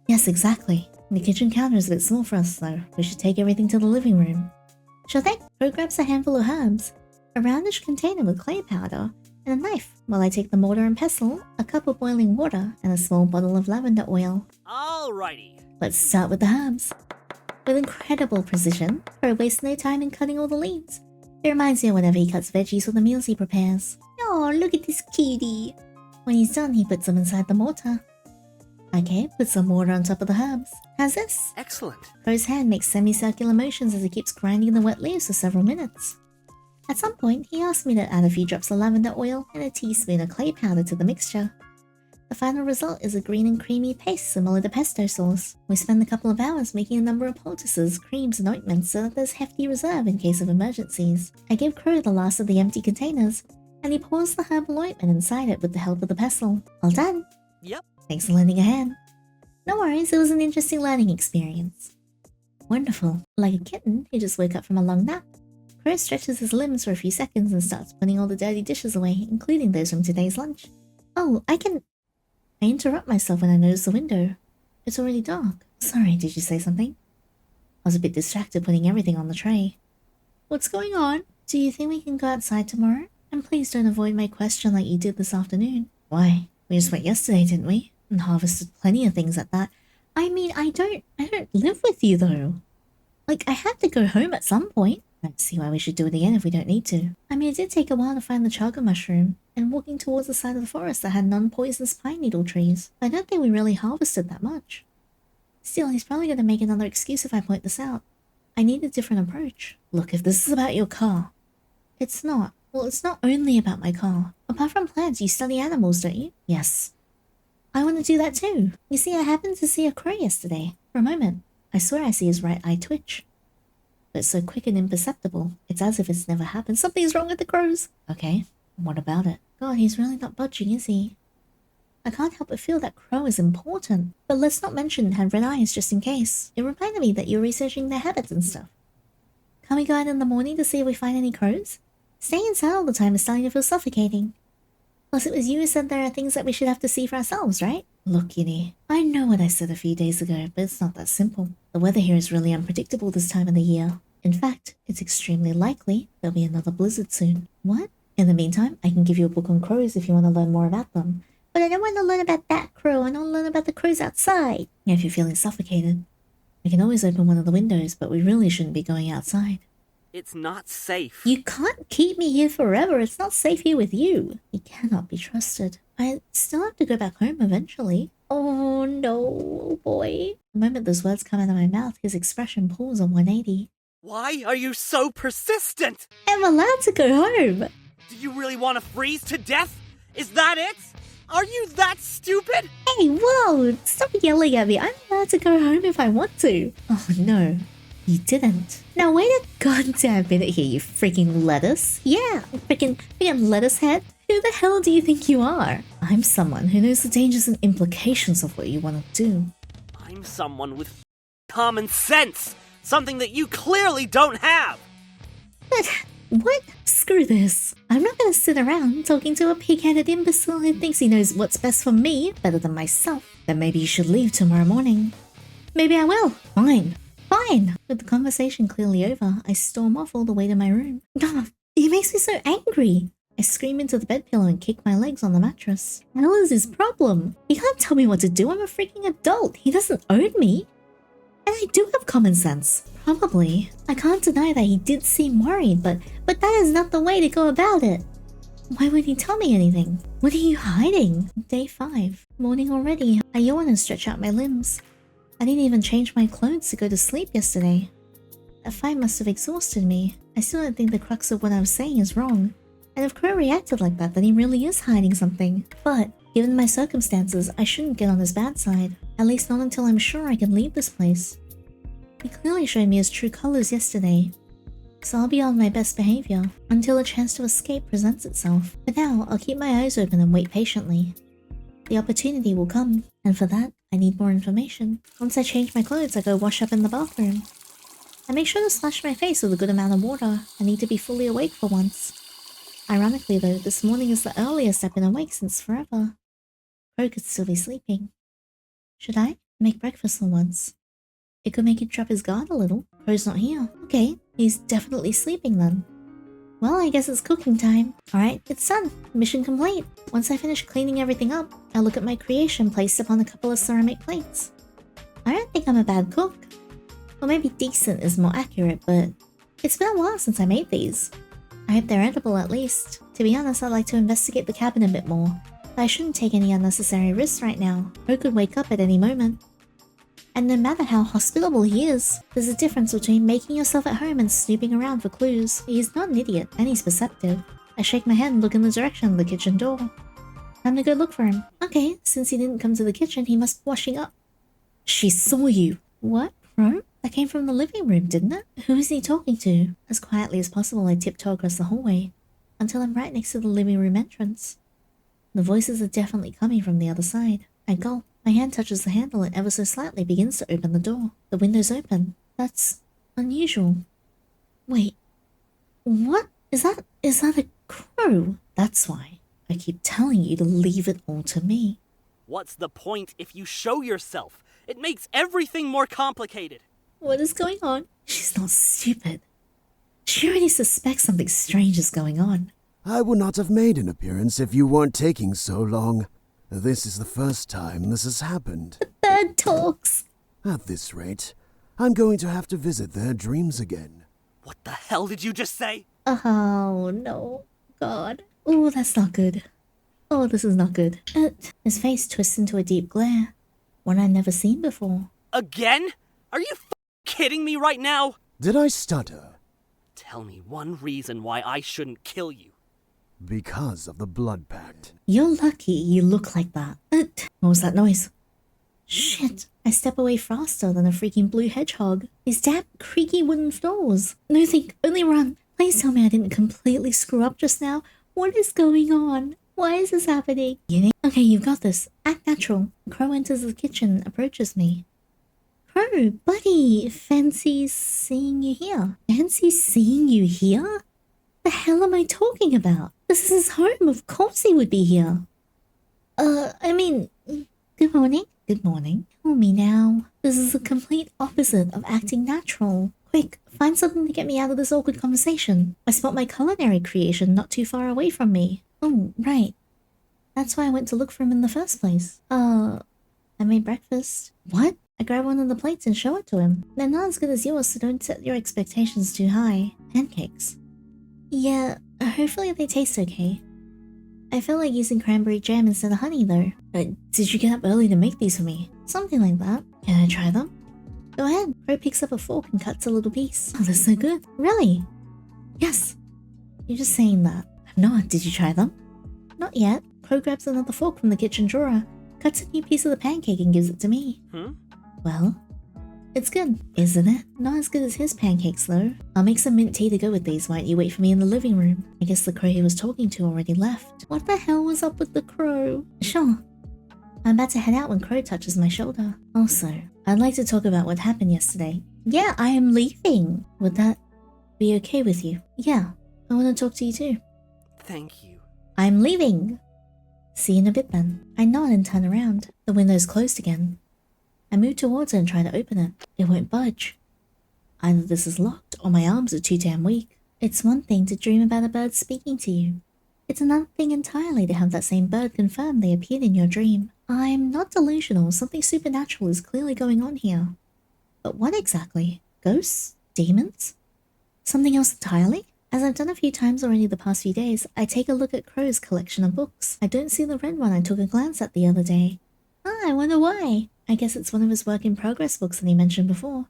Yes, exactly. The kitchen counter is a bit small for us, though. We should take everything to the living room. Sure thing. Crow grabs a handful of herbs, a roundish container with clay powder, and a knife, while I take the mortar and pestle, a cup of boiling water, and a small bottle of lavender oil. Alrighty. Let's start with the herbs. With incredible precision, Crow wastes no time in cutting all the leaves. It reminds me of whenever he cuts veggies for the meals he prepares. Oh, look at this cutie! When he's done, he puts them inside the mortar. Okay, put some water on top of the herbs. How's this? Excellent. Crow's hand makes semicircular motions as he keeps grinding the wet leaves for several minutes. At some point, he asked me to add a few drops of lavender oil and a teaspoon of clay powder to the mixture. The final result is a green and creamy paste similar to pesto sauce. We spend a couple of hours making a number of poultices, creams, and ointments so that there's hefty reserve in case of emergencies. I give Crow the last of the empty containers, and he pours the herbal ointment inside it with the help of the pestle. All done! Yep. Thanks for lending a hand. No worries, it was an interesting learning experience. Wonderful. Like a kitten who just woke up from a long nap, Crow stretches his limbs for a few seconds and starts putting all the dirty dishes away, including those from today's lunch. Oh, I interrupt myself when I notice the window. It's already dark. Sorry, did you say something? I was a bit distracted putting everything on the tray. What's going on? Do you think we can go outside tomorrow? And please don't avoid my question like you did this afternoon. Why? We just went yesterday, didn't we? And harvested plenty of things at that. I mean, I don't live with you though. Like, I had to go home at some point. I don't see why we should do it again if we don't need to. I mean, it did take a while to find the chaga mushroom, and walking towards the side of the forest that had non-poisonous pine needle trees. I don't think we really harvested that much. Still, he's probably going to make another excuse if I point this out. I need a different approach. Look, if this is about your car... It's not. Well, it's not only about my car. Apart from plants, you study animals, don't you? Yes. I want to do that too. You see, I happened to see a crow yesterday. For a moment. I swear I see his right eye twitch. But it's so quick and imperceptible. It's as if it's never happened. Something's wrong with the crows. Okay, what about it? God, he's really not budging, is he? I can't help but feel that Crow is important. But let's not mention it had red eyes just in case. It reminded me that you're researching their habits and stuff. Can we go out in the morning to see if we find any crows? Staying inside all the time is starting to feel suffocating. Plus, it was you who said there are things that we should have to see for ourselves, right? Look, Yinny, I know what I said a few days ago, but it's not that simple. The weather here is really unpredictable this time of the year. In fact, it's extremely likely there'll be another blizzard soon. What? In the meantime, I can give you a book on crows if you want to learn more about them. But I don't want to learn about that crow, I want to learn about the crows outside. If you're feeling suffocated, we can always open one of the windows, but we really shouldn't be going outside. It's not safe. You can't keep me here forever. It's not safe here with you. You cannot be trusted. I still have to go back home eventually. Oh no, boy. The moment those words come out of my mouth, his expression pulls on 180. Why are you so persistent? I'm allowed to go home. Do you really want to freeze to death? Is that it? Are you that stupid? Hey, whoa! Stop yelling at me. I'm allowed to go home if I want to. Oh no. You didn't. Now wait a goddamn minute here, you freaking lettuce. Yeah, freaking lettuce head. Who the hell do you think you are? I'm someone who knows the dangers and implications of what you want to do. I'm someone with common sense. Something that you clearly don't have. But what? Screw this. I'm not gonna sit around talking to a pig-headed imbecile who thinks he knows what's best for me better than myself. Then maybe you should leave tomorrow morning. Maybe I will. Fine. Fine! With the conversation clearly over, I storm off all the way to my room. God, it makes me so angry. I scream into the bed pillow and kick my legs on the mattress. What the hell is his problem? He can't tell me what to do. I'm a freaking adult. He doesn't own me. And I do have common sense. Probably. I can't deny that he did seem worried, but that is not the way to go about it. Why wouldn't he tell me anything? What are you hiding? Day 5. Morning already. I yawn and stretch out my limbs. I didn't even change my clothes to go to sleep yesterday. That fight must have exhausted me. I still don't think the crux of what I was saying is wrong. And if Crowe reacted like that, then he really is hiding something. But, given my circumstances, I shouldn't get on his bad side. At least not until I'm sure I can leave this place. He clearly showed me his true colors yesterday. So I'll be on my best behavior until a chance to escape presents itself. For now, I'll keep my eyes open and wait patiently. The opportunity will come, and for that, I need more information. Once I change my clothes, I go wash up in the bathroom. I make sure to splash my face with a good amount of water. I need to be fully awake for once. Ironically though, this morning is the earliest I've been awake since forever. Crowe could still be sleeping. Should I make breakfast for once? It could make him drop his guard a little. Crowe's not here. Okay, he's definitely sleeping then. Well, I guess it's cooking time. Alright, it's done. Mission complete. Once I finish cleaning everything up, I'll look at my creation placed upon a couple of ceramic plates. I don't think I'm a bad cook. Or maybe decent is more accurate, but it's been a while since I made these. I hope they're edible at least. To be honest, I'd like to investigate the cabin a bit more. But I shouldn't take any unnecessary risks right now. Crowe could wake up at any moment. And no matter how hospitable he is, there's a difference between making yourself at home and snooping around for clues. He's not an idiot, and he's perceptive. I shake my head and look in the direction of the kitchen door. Time to go look for him. Okay, since he didn't come to the kitchen, he must be washing up. She saw you. What? Crowe? That came from the living room, didn't it? Who is he talking to? As quietly as possible, I tiptoe across the hallway, until I'm right next to the living room entrance. The voices are definitely coming from the other side. I gulp. My hand touches the handle and ever so slightly begins to open the door. The window's open. That's unusual. Wait. What? Is that a Crowe? That's why I keep telling you to leave it all to me. What's the point if you show yourself? It makes everything more complicated. What is going on? She's not stupid. She already suspects something strange is going on. I would not have made an appearance if you weren't taking so long. This is the first time this has happened. The bird talks. At this rate, I'm going to have to visit their dreams again. What the hell did you just say? Oh, no. God. Oh, that's not good. Oh, this is not good. His face twists into a deep glare. One I've never seen before. Again? Are you kidding me right now? Did I stutter? Tell me one reason why I shouldn't kill you. Because of the blood pact. You're lucky you look like that. What was that noise? Shit. I step away faster than a freaking blue hedgehog. These damn creaky wooden floors. No, think, only run. Please tell me I didn't completely screw up just now. What is going on? Why is this happening? Okay, you've got this. Act natural. Crowe enters the kitchen and approaches me. Crowe, buddy, fancy seeing you here. Fancy seeing you here? The hell am I talking about? This is his home. Of course he would be here. Good morning. Good morning. Tell me now. This is the complete opposite of acting natural. Quick, find something to get me out of this awkward conversation. I spot my culinary creation not too far away from me. Oh, right. That's why I went to look for him in the first place. I made breakfast. What? I grab one of the plates and show it to him. They're not as good as yours, so don't set your expectations too high. Pancakes. Yeah, hopefully they taste okay. I feel like using cranberry jam instead of honey though. Did you get up early to make these for me? Something like that. Can I try them? Go ahead. Crowe picks up a fork and cuts a little piece. Oh, they're so good. Really? Yes. You're just saying that. I'm not. Did you try them? Not yet. Crowe grabs another fork from the kitchen drawer, cuts a new piece of the pancake and gives it to me. Well, it's good, isn't it? Not as good as his pancakes though. I'll make some mint tea to go with these. Why don't you wait for me in the living room? I guess the Crowe he was talking to already left. What the hell was up with the Crowe? Sure. I'm about to head out when Crowe touches my shoulder. Also, I'd like to talk about what happened yesterday. Yeah, I am leaving. Would that be okay with you? Yeah, I want to talk to you too. Thank you. I'm leaving. See you in a bit then. I nod and turn around. The window's closed again. I move towards it and try to open it. It won't budge. Either this is locked or my arms are too damn weak. It's one thing to dream about a bird speaking to you. It's another thing entirely to have that same bird confirm they appeared in your dream. I'm not delusional, something supernatural is clearly going on here. But what exactly? Ghosts? Demons? Something else entirely? As I've done a few times already the past few days, I take a look at Crowe's collection of books. I don't see the red one I took a glance at the other day. I wonder why. I guess it's one of his work-in-progress books that he mentioned before.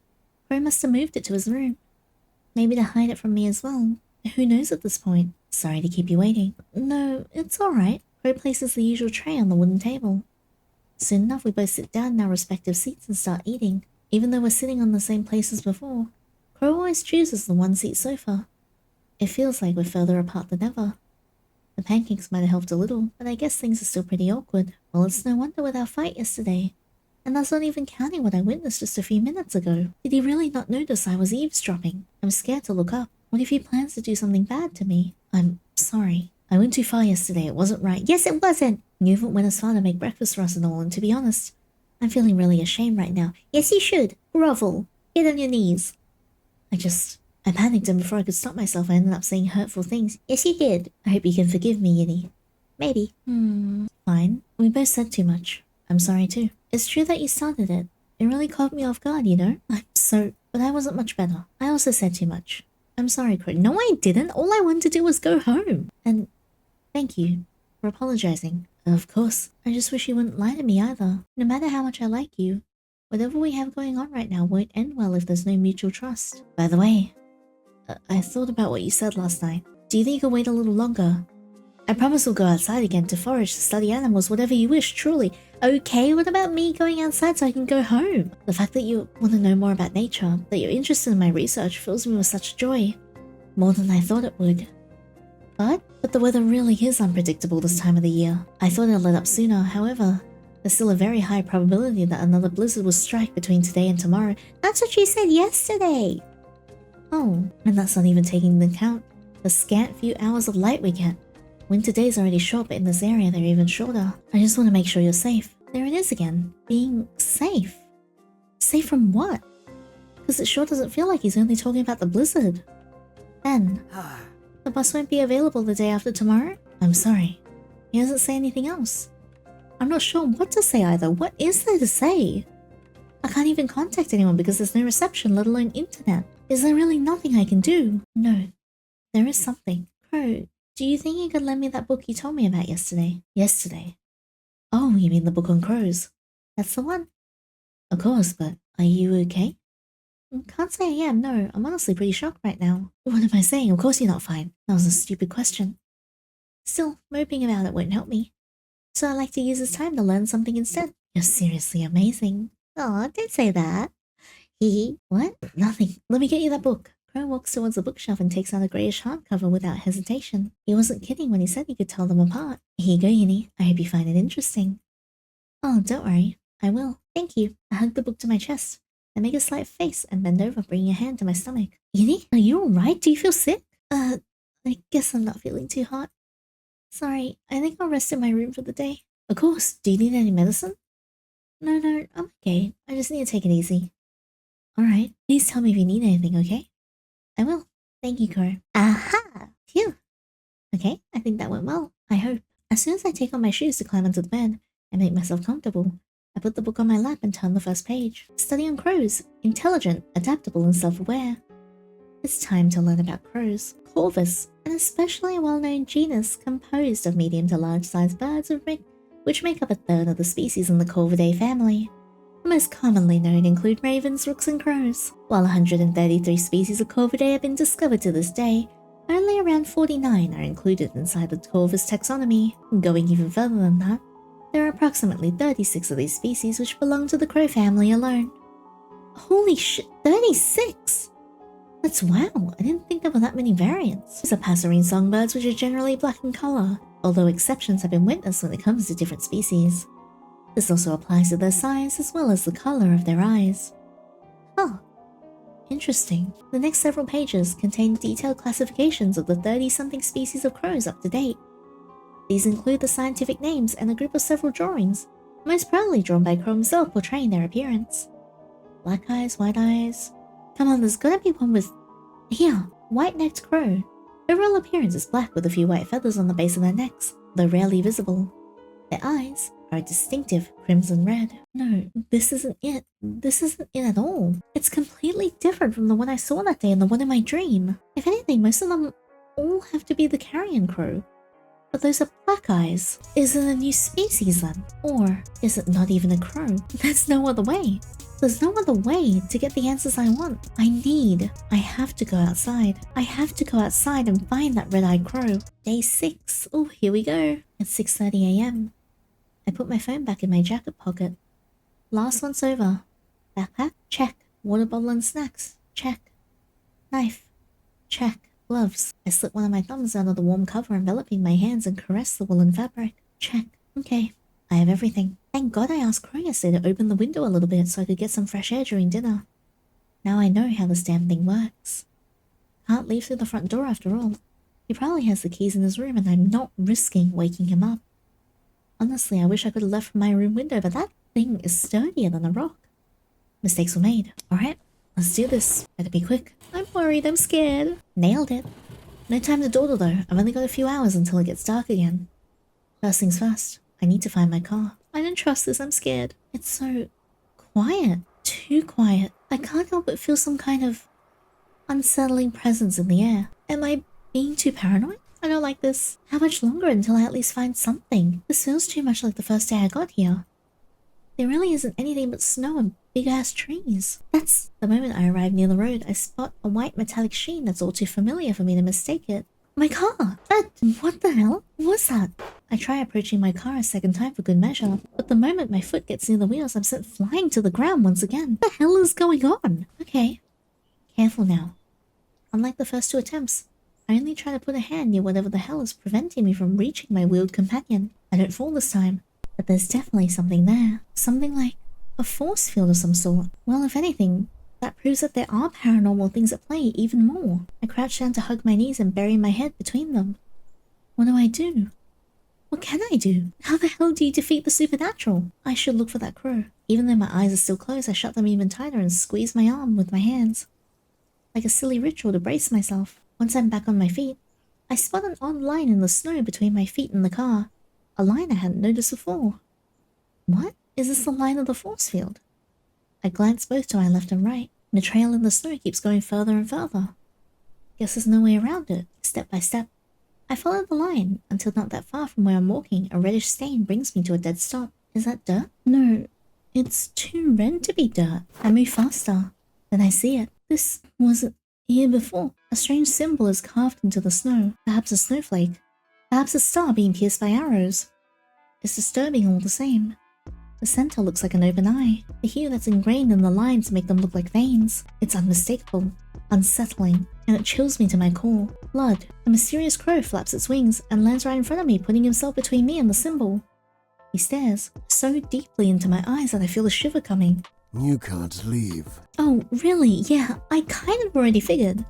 Crowe must have moved it to his room. Maybe to hide it from me as well. Who knows at this point? Sorry to keep you waiting. No, it's alright. Crowe places the usual tray on the wooden table. Soon enough, we both sit down in our respective seats and start eating. Even though we're sitting on the same place as before, Crowe always chooses the one-seat sofa. It feels like we're further apart than ever. The pancakes might have helped a little, but I guess things are still pretty awkward. Well, it's no wonder with our fight yesterday. And that's not even counting what I witnessed just a few minutes ago. Did he really not notice I was eavesdropping? I'm scared to look up. What if he plans to do something bad to me? I'm sorry. I went too far yesterday. It wasn't right. Yes, it wasn't! You even went as far to make breakfast for us and all, and to be honest, I'm feeling really ashamed right now. Yes, you should. Grovel. Get on your knees. I panicked, and before I could stop myself, I ended up saying hurtful things. Yes, you did. I hope you can forgive me, Yinny. Maybe. Fine. We both said too much. I'm sorry too. It's true that you started it. It really caught me off guard, you know? But I wasn't much better. I also said too much. I'm sorry, Crowe. No, I didn't. All I wanted to do was go home. And thank you for apologizing. Of course. I just wish you wouldn't lie to me either. No matter how much I like you, whatever we have going on right now won't end well if there's no mutual trust. By the way, I thought about what you said last night. Do you think you could wait a little longer? I promise we'll go outside again to forage, to study animals, whatever you wish, truly. Okay, what about me going outside so I can go home? The fact that you want to know more about nature, that you're interested in my research, fills me with such joy. More than I thought it would. But the weather really is unpredictable this time of the year. I thought it'd let up sooner, however, there's still a very high probability that another blizzard will strike between today and tomorrow. That's what you said yesterday! Oh, and that's not even taking into account the scant few hours of light we get. Winter days are already short, but in this area they're even shorter. I just want to make sure you're safe. There it is again. Being safe. Safe from what? Because it sure doesn't feel like he's only talking about the blizzard. Then, the bus won't be available the day after tomorrow? I'm sorry. He doesn't say anything else. I'm not sure what to say either. What is there to say? I can't even contact anyone because there's no reception, let alone internet. Is there really nothing I can do? No. There is something. Crowe, do you think you could lend me that book you told me about yesterday? Yesterday? Oh, you mean the book on crows? That's the one? Of course, but are you okay? Can't say I am, no. I'm honestly pretty shocked right now. What am I saying? Of course you're not fine. That was a stupid question. Still, moping about it won't help me. So I like to use this time to learn something instead. You're seriously amazing. Aw, don't say that. Hee. What? Nothing. Let me get you that book. Crowe walks towards the bookshelf and takes out a greyish hardcover without hesitation. He wasn't kidding when he said he could tell them apart. Here you go, Yinny. I hope you find it interesting. Oh, don't worry. I will. Thank you. I hug the book to my chest. I make a slight face and bend over, bringing a hand to my stomach. Yinny, are you alright? Do you feel sick? I guess I'm not feeling too hot. Sorry, I think I'll rest in my room for the day. Of course. Do you need any medicine? No, I'm okay. I just need to take it easy. Alright, please tell me if you need anything, okay? I will. Thank you, Crowe. Aha! Phew. Okay, I think that went well. I hope. As soon as I take on my shoes to climb onto the bed, I make myself comfortable. I put the book on my lap and turn the first page. Study on crows. Intelligent, adaptable, and self-aware. It's time to learn about crows. Corvus, an especially well-known genus composed of medium to large-sized birds which make up a third of the species in the Corvidae family. The most commonly known include ravens, rooks, and crows. While 133 species of Corvidae have been discovered to this day, only around 49 are included inside the Corvus taxonomy. Going even further than that, there are approximately 36 of these species which belong to the crow family alone. Holy shit, 36! That's wow, I didn't think there were that many variants. These are passerine songbirds which are generally black in colour, although exceptions have been witnessed when it comes to different species. This also applies to their size as well as the colour of their eyes. Oh, interesting. The next several pages contain detailed classifications of the 30-something species of crows up to date. These include the scientific names and a group of several drawings, most proudly drawn by Crowe himself portraying their appearance. Black eyes, white eyes. Come on, there's gotta be one with... Here, white-necked crow. overall appearance is black with a few white feathers on the base of their necks, though rarely visible. Their eyes are a distinctive crimson red. No, this isn't it. This isn't it at all. It's completely different from the one I saw that day and the one in my dream. If anything, most of them all have to be the carrion crow. But those are black eyes. Is it a new species then? Or is it not even a crow? There's no other way. There's no other way to get the answers I want. I have to go outside. I have to go outside and find that red-eyed crow. Day 6. Oh, here we go. It's 6:30 AM. I put my phone back in my jacket pocket. Last one's over. Backpack? Check. Water bottle and snacks? Check. Knife? Check. Gloves. I slip one of my thumbs out of the warm cover enveloping my hands and caress the woolen fabric. Check. Okay. I have everything. Thank God I asked Crowe yesterday to open the window a little bit so I could get some fresh air during dinner. Now I know how this damn thing works. Can't leave through the front door after all. He probably has the keys in his room and I'm not risking waking him up. Honestly, I wish I could have left from my room window, but that thing is sturdier than a rock. Mistakes were made. Alright, let's do this. Better be quick. I'm worried, I'm scared. Nailed it. No time to dawdle though. I've only got a few hours until it gets dark again. First things first, I need to find my car. I don't trust this, I'm scared. It's so quiet. Too quiet. I can't help but feel some kind of unsettling presence in the air. Am I being too paranoid? I don't like this. How much longer until I at least find something? This feels too much like the first day I got here. There really isn't anything but snow and big-ass trees. That's the moment I arrive near the road, I spot a white metallic sheen that's all too familiar for me to mistake it. My car! What the hell? What was that? I try approaching my car a second time for good measure, but the moment my foot gets near the wheels, I'm sent flying to the ground once again. What the hell is going on? Okay. Careful now. Unlike the first 2 attempts, I only try to put a hand near whatever the hell is preventing me from reaching my wheeled companion. I don't fall this time, but there's definitely something there. Something like a force field of some sort. Well, if anything, that proves that there are paranormal things at play even more. I crouch down to hug my knees and bury my head between them. What do I do? What can I do? How the hell do you defeat the supernatural? I should look for that crow. Even though my eyes are still closed, I shut them even tighter and squeeze my arm with my hands. Like a silly ritual to brace myself. Once I'm back on my feet, I spot an odd line in the snow between my feet and the car. A line I hadn't noticed before. What? Is this the line of the force field? I glance both to my left and right. The trail in the snow keeps going further and further. Guess there's no way around it. Step by step, I follow the line until not that far from where I'm walking, a reddish stain brings me to a dead stop. Is that dirt? No, it's too red to be dirt. I move faster. Then I see it. This wasn't here before. A strange symbol is carved into the snow. Perhaps a snowflake. Perhaps a star being pierced by arrows. It's disturbing all the same. The center looks like an open eye. The hue that's ingrained in the lines make them look like veins. It's unmistakable, unsettling, and it chills me to my core. Blood. A mysterious crow flaps its wings and lands right in front of me, putting himself between me and the symbol. He stares so deeply into my eyes that I feel a shiver coming. You can't leave. Oh, really? Yeah, I kind of already figured.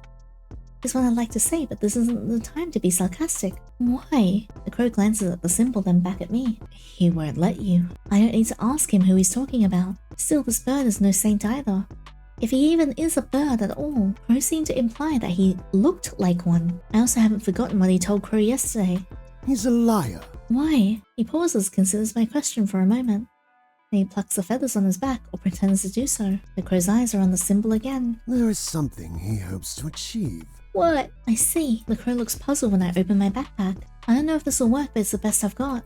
Is what I'd like to say, but this isn't the time to be sarcastic. Why? The crow glances at the symbol, then back at me. He won't let you. I don't need to ask him who he's talking about. Still, this bird is no saint either. If he even is a bird at all, Crowe seemed to imply that he looked like one. I also haven't forgotten what he told Crowe yesterday. He's a liar. Why? He pauses, considers my question for a moment. Then he plucks the feathers on his back, or pretends to do so. The crow's eyes are on the symbol again. There is something he hopes to achieve. What? I see. The crow looks puzzled when I open my backpack. I don't know if this will work, but it's the best I've got.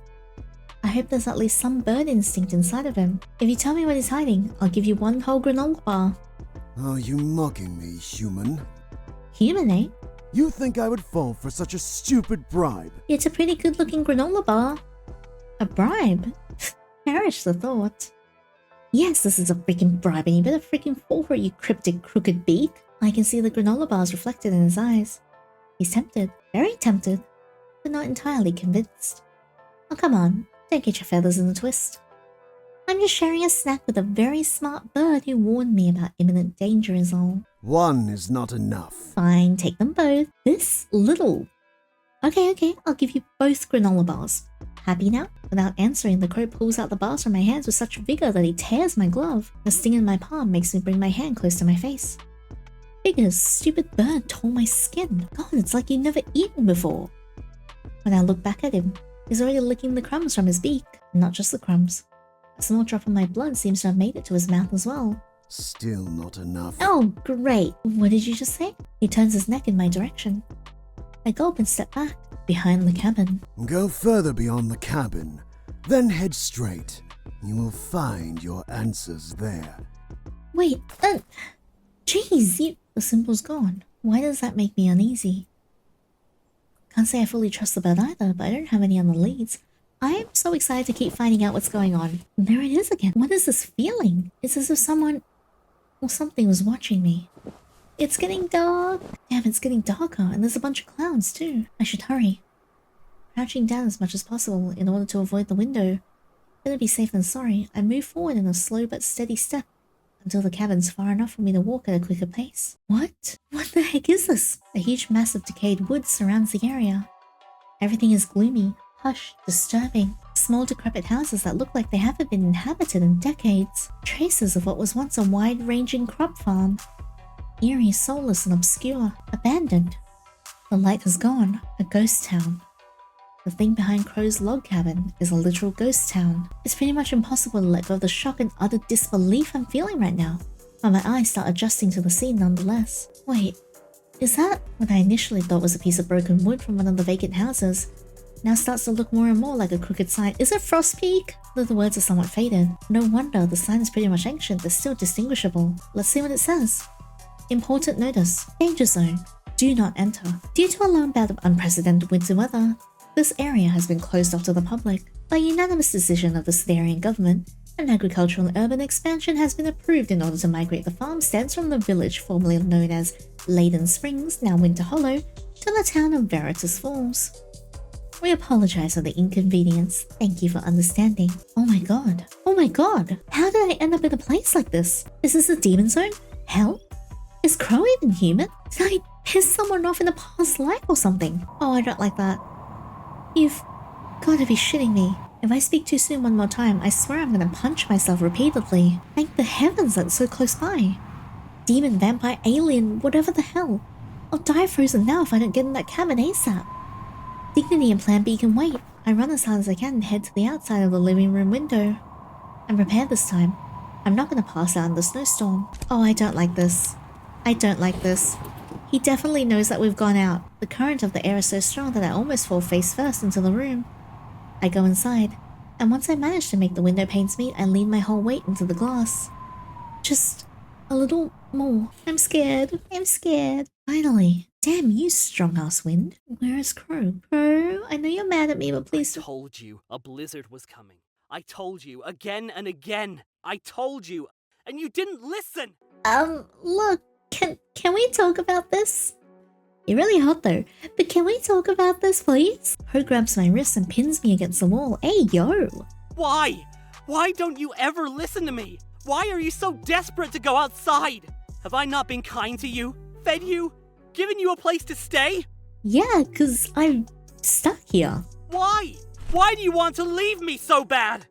I hope there's at least some bird instinct inside of him. If you tell me what he's hiding, I'll give you one whole granola bar. Are you mocking me, human? Human, eh? You think I would fall for such a stupid bribe? It's a pretty good-looking granola bar. A bribe? Perish the thought. Yes, this is a freaking bribe, and you better freaking fall for it, you cryptic, crooked beak. I can see the granola bars reflected in his eyes. He's tempted, very tempted, but not entirely convinced. Oh, come on, don't get your feathers in a twist. I'm just sharing a snack with a very smart bird who warned me about imminent danger is all. One is not enough. Fine, take them both. This little. Okay, I'll give you both granola bars. Happy now? Without answering, the crow pulls out the bars from my hands with such vigor that he tears my glove. The sting in my palm makes me bring my hand close to my face. biggest stupid bird tore my skin. God, it's like you've never eaten before. When I look back at him, he's already licking the crumbs from his beak. Not just the crumbs. A small drop of my blood seems to have made it to his mouth as well. Still not enough. Oh, great. What did you just say? He turns his neck in my direction. I gulp and step back, behind the cabin. Go further beyond the cabin, then head straight. You will find your answers there. Wait, jeez, the symbol's gone. Why does that make me uneasy? Can't say I fully trust the bird either, but I don't have any other leads. I am so excited to keep finding out what's going on. And there it is again. What is this feeling? It's as if someone or something was watching me. It's getting dark. Damn, it's getting darker, and there's a bunch of clouds too. I should hurry. Crouching down as much as possible in order to avoid the window. Better be safe than sorry. I move forward in a slow but steady step until the cabin's far enough for me to walk at a quicker pace. What? What the heck is this? A huge mass of decayed wood surrounds the area. Everything is gloomy, hushed, disturbing. Small decrepit houses that look like they haven't been inhabited in decades. Traces of what was once a wide-ranging crop farm. Eerie, soulless and obscure. Abandoned. The light has gone. A ghost town. The thing behind Crowe's log cabin is a literal ghost town. It's pretty much impossible to let go of the shock and utter disbelief I'm feeling right now. But my eyes start adjusting to the scene nonetheless. Wait, is that what I initially thought was a piece of broken wood from one of the vacant houses? Now starts to look more and more like a crooked sign. Is it Frost Peak? Though the words are somewhat faded. No wonder, the sign is pretty much ancient, but still distinguishable. Let's see what it says. Important notice. Danger zone. Do not enter. Due to a long bout of unprecedented winter weather, this area has been closed off to the public. By unanimous decision of the Stardew government, an agricultural and urban expansion has been approved in order to migrate the farmsteads from the village formerly known as Leyden Springs, now Winter Hollow, to the town of Veritas Falls. We apologize for the inconvenience. Thank you for understanding. Oh my god. Oh my god. How did I end up in a place like this? Is this a demon zone? Hell? Is Crowe even human? Did I piss someone off in a past life or something? Oh, I don't like that. You've gotta be shitting me. If I speak too soon one more time, I swear I'm gonna punch myself repeatedly. Thank the heavens that's so close by. Demon, vampire, alien, whatever the hell. I'll die frozen now if I don't get in that cabin ASAP. Dignity and Plan B can wait. I run as hard as I can and head to the outside of the living room window. I'm prepared this time. I'm not gonna pass out in the snowstorm. Oh, I don't like this. I don't like this. He definitely knows that we've gone out. The current of the air is so strong that I almost fall face first into the room. I go inside, and once I manage to make the window panes meet, I lean my whole weight into the glass. Just a little more. I'm scared. I'm scared. Finally. Damn you, strong-ass wind. Where is Crowe? Crowe, I know you're mad at me, but please... I told you a blizzard was coming. I told you again and again. I told you, and you didn't listen! Look, can we talk about this? You're really hot though, but can we talk about this, please? Crowe grabs my wrist and pins me against the wall. Hey, yo! Why? Why don't you ever listen to me? Why are you so desperate to go outside? Have I not been kind to you? Fed you? Given you a place to stay? Yeah, 'cause I'm stuck here. Why? Why do you want to leave me so bad?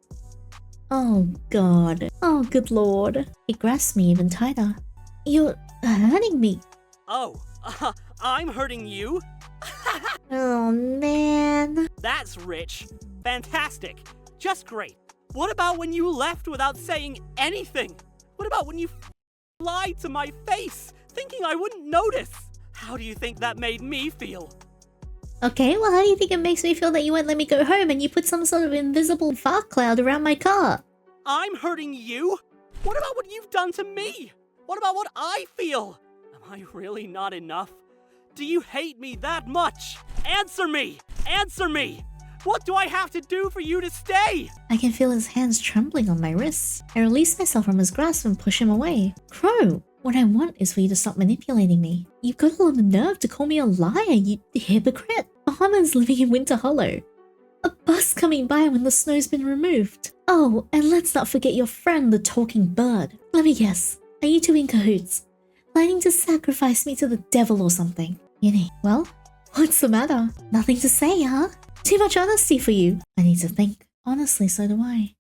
Oh god. Oh good lord. He grasps me even tighter. You're hurting me. Oh, I'm hurting you? Oh man. That's rich. Fantastic. Just great. What about when you left without saying anything? What about when you lied to my face, thinking I wouldn't notice? How do you think that made me feel? Okay, well how do you think it makes me feel that you won't let me go home and you put some sort of invisible fog cloud around my car? I'm hurting you? What about what you've done to me? What about what I feel? Am I really not enough? Do you hate me that much? Answer me! Answer me! What do I have to do for you to stay? I can feel his hands trembling on my wrists. I release myself from his grasp and push him away. Crowe, what I want is for you to stop manipulating me. You've got a lot of nerve to call me a liar, you hypocrite. Farmers living in Winter Hollow. A bus coming by when the snow's been removed. Oh, and let's not forget your friend, the talking bird. Let me guess, are you two in cahoots? Planning to sacrifice me to the devil or something? Yandere, well, what's the matter? Nothing to say, huh? Too much honesty for you. I need to think. Honestly, so do I.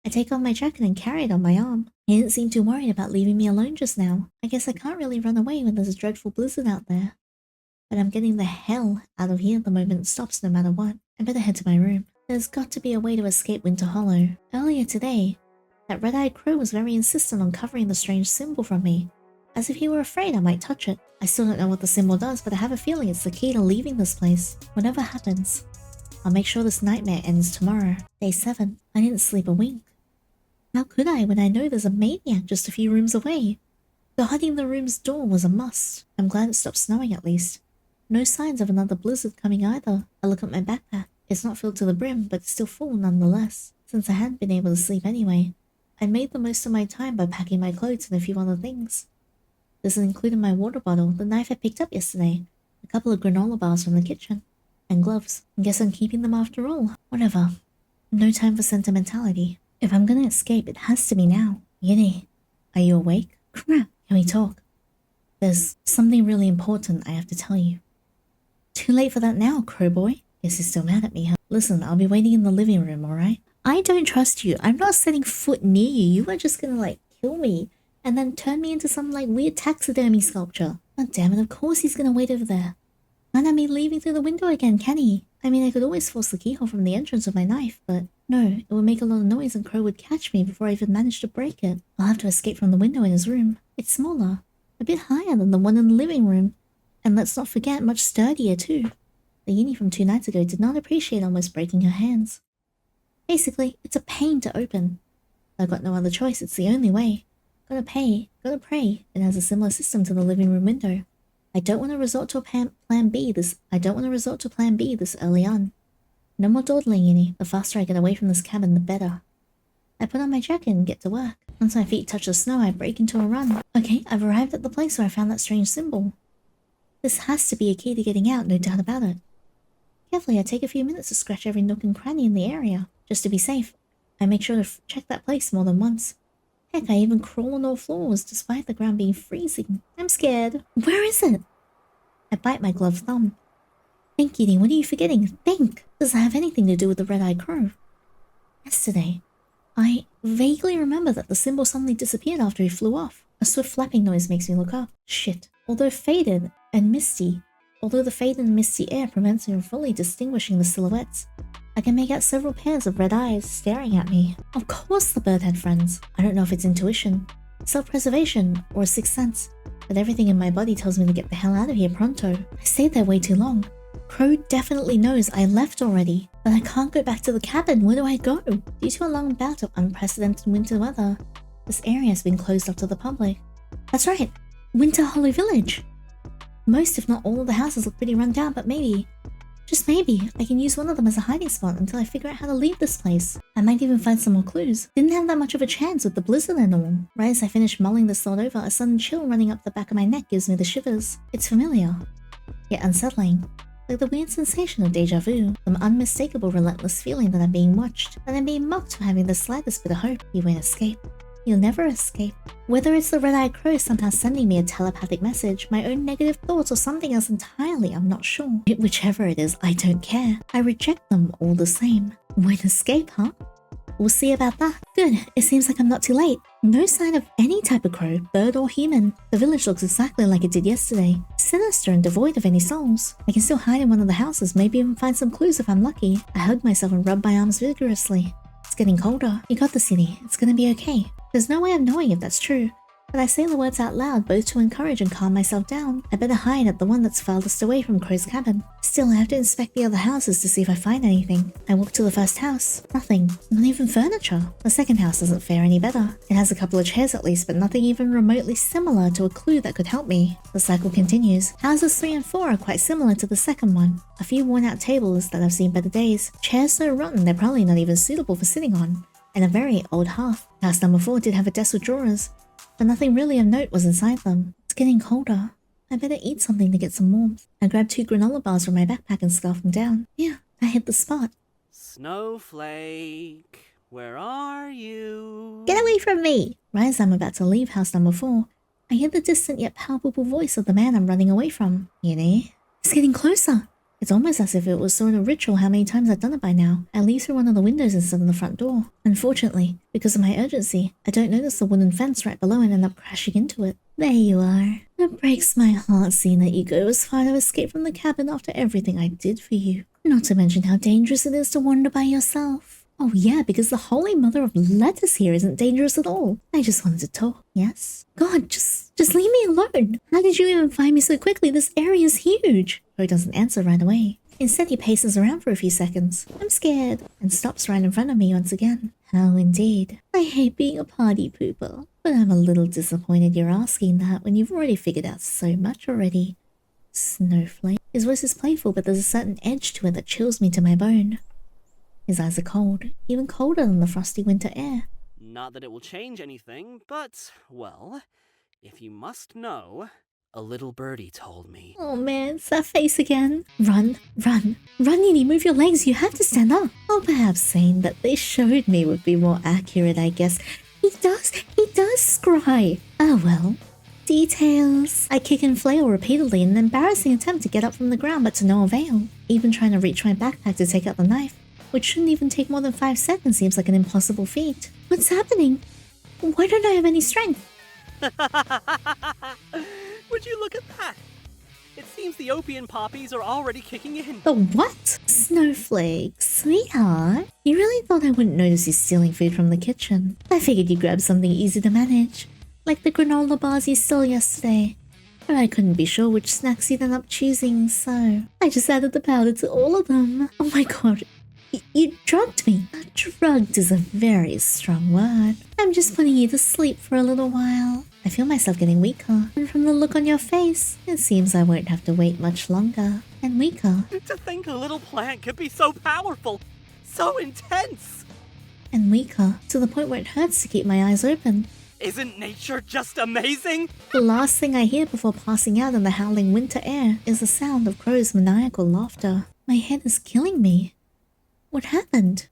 I take off my jacket and carry it on my arm. He didn't seem too worried about leaving me alone just now. I guess I can't really run away when there's a dreadful blizzard out there. But I'm getting the hell out of here the moment it stops no matter what. I better head to my room. There's got to be a way to escape Winter Hollow. Earlier today, that red-eyed Crowe was very insistent on covering the strange symbol from me, as if he were afraid I might touch it. I still don't know what the symbol does, but I have a feeling it's the key to leaving this place. Whatever happens, I'll make sure this nightmare ends tomorrow. Day 7. I didn't sleep a wink. How could I when I know there's a maniac just a few rooms away? Guarding the room's door was a must. I'm glad it stopped snowing at least. No signs of another blizzard coming either. I look at my backpack. It's not filled to the brim, but it's still full nonetheless. Since I hadn't been able to sleep anyway, I made the most of my time by packing my clothes and a few other things. This included my water bottle, the knife I picked up yesterday, a couple of granola bars from the kitchen, and gloves. I guess I'm keeping them after all. Whatever. No time for sentimentality. If I'm gonna escape, it has to be now. Yandere, are you awake? Crap, can we talk? There's something really important I have to tell you. Too late for that now, Crow boy. Guess you're still mad at me, huh? Listen, I'll be waiting in the living room, alright? I don't trust you. I'm not setting foot near you. You are just gonna, kill me and then turn me into some, weird taxidermy sculpture. Oh, damn it, of course he's gonna wait over there. Can't have me leaving through the window again, can he? I mean, I could always force the keyhole from the entrance with my knife, but no, it would make a lot of noise and Crowe would catch me before I even managed to break it. I'll have to escape from the window in his room. It's smaller, a bit higher than the one in the living room, and let's not forget, much sturdier too. The Yinny from 2 nights ago did not appreciate almost breaking her hands. Basically, it's a pain to open. I've got no other choice, it's the only way. Gotta pray. It has a similar system to the living room window. I don't want to resort to plan B this early on. No more dawdling, Yinny. The faster I get away from this cabin, the better. I put on my jacket and get to work. Once my feet touch the snow, I break into a run. Okay, I've arrived at the place where I found that strange symbol. This has to be a key to getting out, no doubt about it. Carefully, I take a few minutes to scratch every nook and cranny in the area. Just to be safe, I make sure to check that place more than once. Heck, I even crawl on all floors despite the ground being freezing. I'm scared. Where is it? I bite my gloved thumb. Think, Yinny, what are you forgetting? Think! Does it have anything to do with the red-eyed Crowe? Yesterday, I vaguely remember that the symbol suddenly disappeared after he flew off. A swift flapping noise makes me look up. Shit. Although the faded and misty air prevents me from fully distinguishing the silhouettes, I can make out several pairs of red eyes staring at me. Of course the bird had friends. I don't know if it's intuition, self-preservation, or a sixth sense, but everything in my body tells me to get the hell out of here pronto. I stayed there way too long. Crowe definitely knows I left already, but I can't go back to the cabin. Where do I go? Due to a long bout of unprecedented winter weather, this area has been closed off to the public. That's right, Winter Hollow Village. Most, if not all, of the houses look pretty run down, but maybe, just maybe, I can use one of them as a hiding spot until I figure out how to leave this place. I might even find some more clues. Didn't have that much of a chance with the blizzard and all. Right as I finish mulling this thought over, a sudden chill running up the back of my neck gives me the shivers. It's familiar, yet unsettling. Like the weird sensation of deja vu, some unmistakable relentless feeling that I'm being watched, that I'm being mocked for having the slightest bit of hope. You won't escape. You'll never escape. Whether it's the red-eyed Crowe somehow sending me a telepathic message, my own negative thoughts, or something else entirely, I'm not sure. Whichever it is, I don't care. I reject them all the same. Won't escape, huh? We'll see about that. Good, it seems like I'm not too late. No sign of any type of crow, bird or human. The village looks exactly like it did yesterday. Sinister and devoid of any souls. I can still hide in one of the houses, maybe even find some clues if I'm lucky. I hug myself and rub my arms vigorously. It's getting colder. You got this, Yinny. It's gonna be okay. There's no way of knowing if that's true, but I say the words out loud both to encourage and calm myself down. I better hide at the one that's farthest away from Crowe's cabin. Still, I have to inspect the other houses to see if I find anything. I walk to the first house. Nothing. Not even furniture. The second house doesn't fare any better. It has a couple of chairs at least, but nothing even remotely similar to a clue that could help me. The cycle continues. Houses 3 and 4 are quite similar to the second one. A few worn-out tables that have seen better days. Chairs so rotten they're probably not even suitable for sitting on. And a very old hearth. House number 4 did have a desk with drawers, but nothing really of note was inside them. It's getting colder. I better eat something to get some warmth. I grab 2 granola bars from my backpack and scarf them down. Yeah, I hit the spot. Snowflake, where are you? Get away from me! Right as I'm about to leave house number 4, I hear the distant yet palpable voice of the man I'm running away from. Yinny? It's getting closer. It's almost as if it was sort of ritual how many times I've done it by now. I leave through one of the windows instead of the front door. Unfortunately, because of my urgency, I don't notice the wooden fence right below and end up crashing into it. There you are. It breaks my heart seeing that you go as far to escape from the cabin after everything I did for you. Not to mention how dangerous it is to wander by yourself. Oh yeah, because the Holy Mother of Lettuce here isn't dangerous at all. I just wanted to talk. Yes? God, just leave me alone. How did you even find me so quickly? This area is huge. Crowe doesn't answer right away. Instead, he paces around for a few seconds. I'm scared. And stops right in front of me once again. How indeed. I hate being a party pooper. But I'm a little disappointed you're asking that when you've already figured out so much already. Snowflake. His voice is playful, but there's a certain edge to it that chills me to my bone. His eyes are cold, even colder than the frosty winter air. Not that it will change anything, but, well, if you must know, a little birdie told me. Oh man, it's that face again. Run, Yandere, move your legs, you have to stand up. Or perhaps saying that they showed me would be more accurate, I guess. He does scry. Oh well. Details. I kick and flail repeatedly in an embarrassing attempt to get up from the ground, but to no avail. Even trying to reach my backpack to take out the knife, which shouldn't even take more than 5 seconds, seems like an impossible feat. What's happening? Why don't I have any strength? Would you look at that? It seems the opium poppies are already kicking in. The what? Snowflake, sweetheart. You really thought I wouldn't notice you stealing food from the kitchen. I figured you'd grab something easy to manage, like the granola bars you stole yesterday. But I couldn't be sure which snacks you'd end up choosing, so I just added the powder to all of them. Oh my god. You drugged me. Drugged is a very strong word. I'm just putting you to sleep for a little while. I feel myself getting weaker, and from the look on your face, it seems I won't have to wait much longer. And weaker. To think a little plant could be so powerful, so intense. And weaker, to the point where it hurts to keep my eyes open. Isn't nature just amazing? The last thing I hear before passing out in the howling winter air is the sound of Crowe's maniacal laughter. My head is killing me. What happened?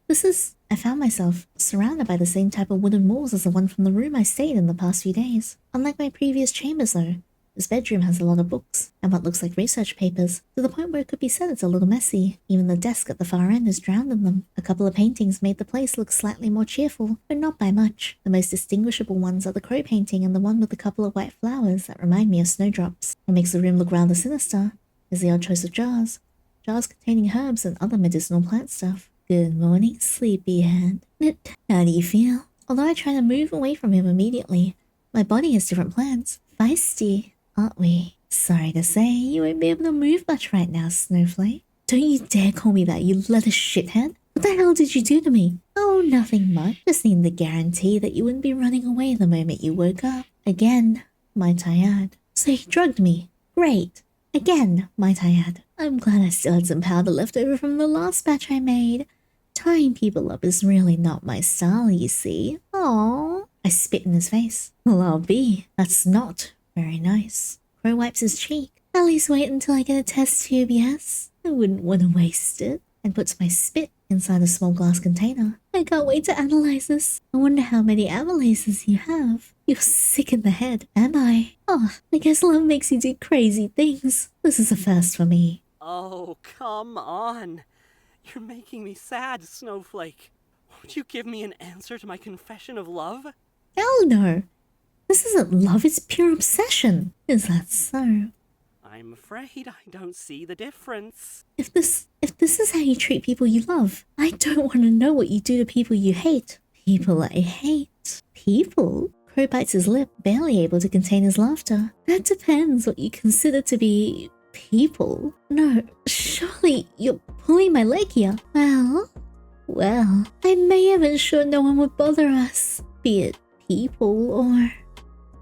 I found myself surrounded by the same type of wooden walls as the one from the room I stayed in the past few days. Unlike my previous chambers though, this bedroom has a lot of books, and what looks like research papers, to the point where it could be said it's a little messy. Even the desk at the far end is drowned in them. A couple of paintings made the place look slightly more cheerful, but not by much. The most distinguishable ones are the Crowe painting and the one with a couple of white flowers that remind me of snowdrops. What makes the room look rather sinister is the odd choice of jars. Jars containing herbs and other medicinal plant stuff. Good morning, sleepyhead. How do you feel? Although I try to move away from him immediately, my body has different plans. Feisty, aren't we? Sorry to say, you won't be able to move much right now, Snowflake. Don't you dare call me that, you lettuce shithead. What the hell did you do to me? Oh, nothing much. Just need the guarantee that you wouldn't be running away the moment you woke up. Again, might I add. So he drugged me. Great. Again, might I add. I'm glad I still had some powder left over from the last batch I made. Tying people up is really not my style, you see. Aww. I spit in his face. Well, I'll be. That's not very nice. Crowe wipes his cheek. At least wait until I get a test tube, yes? I wouldn't want to waste it. And puts my spit inside a small glass container. I can't wait to analyze this. I wonder how many amylases you have. You're sick in the head, am I? Oh, I guess love makes you do crazy things. This is a first for me. Oh, come on. You're making me sad, Snowflake. Won't you give me an answer to my confession of love? Hell no. This isn't love, it's pure obsession. Is that so? I'm afraid I don't see the difference. If this is how you treat people you love, I don't want to know what you do to people you hate. People I hate. People? Crowe bites his lip, barely able to contain his laughter. That depends what you consider to be people. No, surely you're pulling my leg here. Well, I may have ensured no one would bother us, be it people or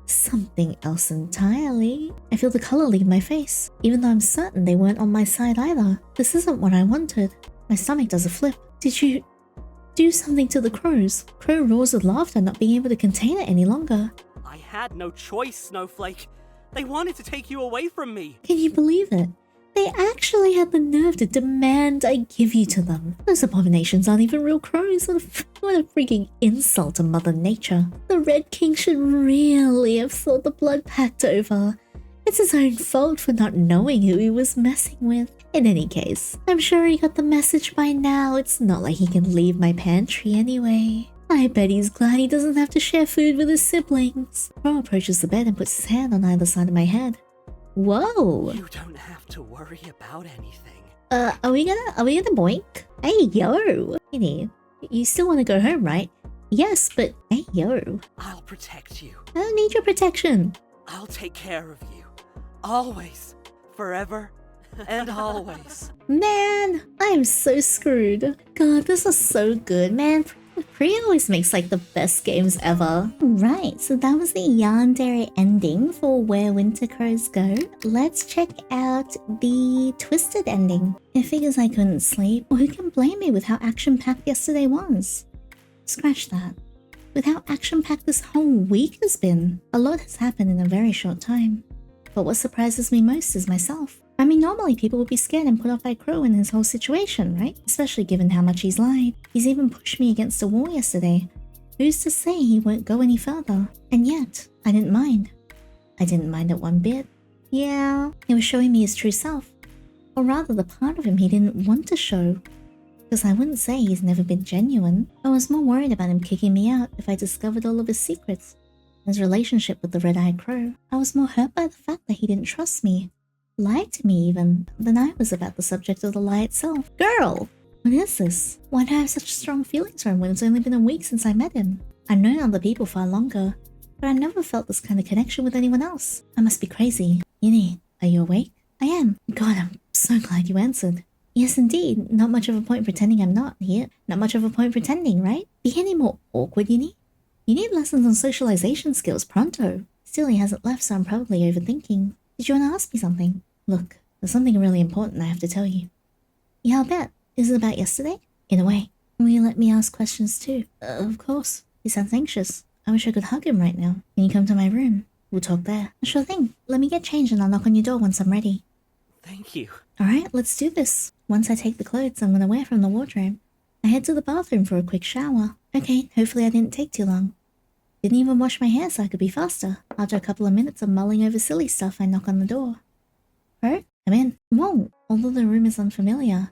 something else entirely. I feel the color leave my face, even though I'm certain they weren't on my side either. This isn't what I wanted. My stomach does a flip. Did you do something to the crows? Crowe roars with laughter, not being able to contain it any longer. I had no choice, Snowflake. They wanted to take you away from me. Can you believe it? They actually had the nerve to demand I give you to them. Those abominations aren't even real crows. What a freaking insult to Mother Nature. The Red King should really have thought the blood packed over. It's his own fault for not knowing who he was messing with. In any case, I'm sure he got the message by now. It's not like he can leave my pantry anyway. I bet he's glad he doesn't have to share food with his siblings. Crowe approaches the bed and puts his hand on either side of my head. Whoa! You don't have to worry about anything. Are we gonna boink? Hey, yo! You still want to go home, right? Yes, but hey, yo. I'll protect you. I don't need your protection. I'll take care of you. Always. Forever. And always. Man, I'm so screwed. God, this is so good, man. Pri always makes like the best games ever. Right, so that was the Yandere ending for Where Winter Crows Go. Let's check out the twisted ending. It figures I couldn't sleep. Who can blame me with how action-packed yesterday was? Scratch that. With how action-packed this whole week has been. A lot has happened in a very short time. But what surprises me most is myself. I mean, normally people would be scared and put off by Crowe in his whole situation, right? Especially given how much he's lied. He's even pushed me against a wall yesterday. Who's to say he won't go any further? And yet, I didn't mind. I didn't mind it one bit. Yeah, he was showing me his true self. Or rather, the part of him he didn't want to show. Because I wouldn't say he's never been genuine. I was more worried about him kicking me out if I discovered all of his secrets. His relationship with the red-eyed crow. I was more hurt by the fact that he didn't trust me. Lied to me even, than I was about the subject of the lie itself. Girl! What is this? Why do I have such strong feelings for him when it's only been a week since I met him? I've known other people far longer, but I've never felt this kind of connection with anyone else. I must be crazy. Yinny, are you awake? I am. God, I'm so glad you answered. Yes, indeed. Not much of a point pretending I'm not here. Not much of a point pretending, right? Be any more awkward, Yinny? You need lessons on socialization skills pronto. Still, he hasn't left, so I'm probably overthinking. Did you want to ask me something? Look, there's something really important I have to tell you. Yeah, I'll bet. Is it about yesterday? In a way. Will you let me ask questions too? Of course. He sounds anxious. I wish I could hug him right now. Can you come to my room? We'll talk there. Sure thing. Let me get changed and I'll knock on your door once I'm ready. Thank you. Alright, let's do this. Once I take the clothes I'm gonna wear from the wardrobe, I head to the bathroom for a quick shower. Okay, hopefully I didn't take too long. Didn't even wash my hair so I could be faster. After a couple of minutes of mulling over silly stuff, I knock on the door. Crowe, I'm in. Whoa! Although the room is unfamiliar,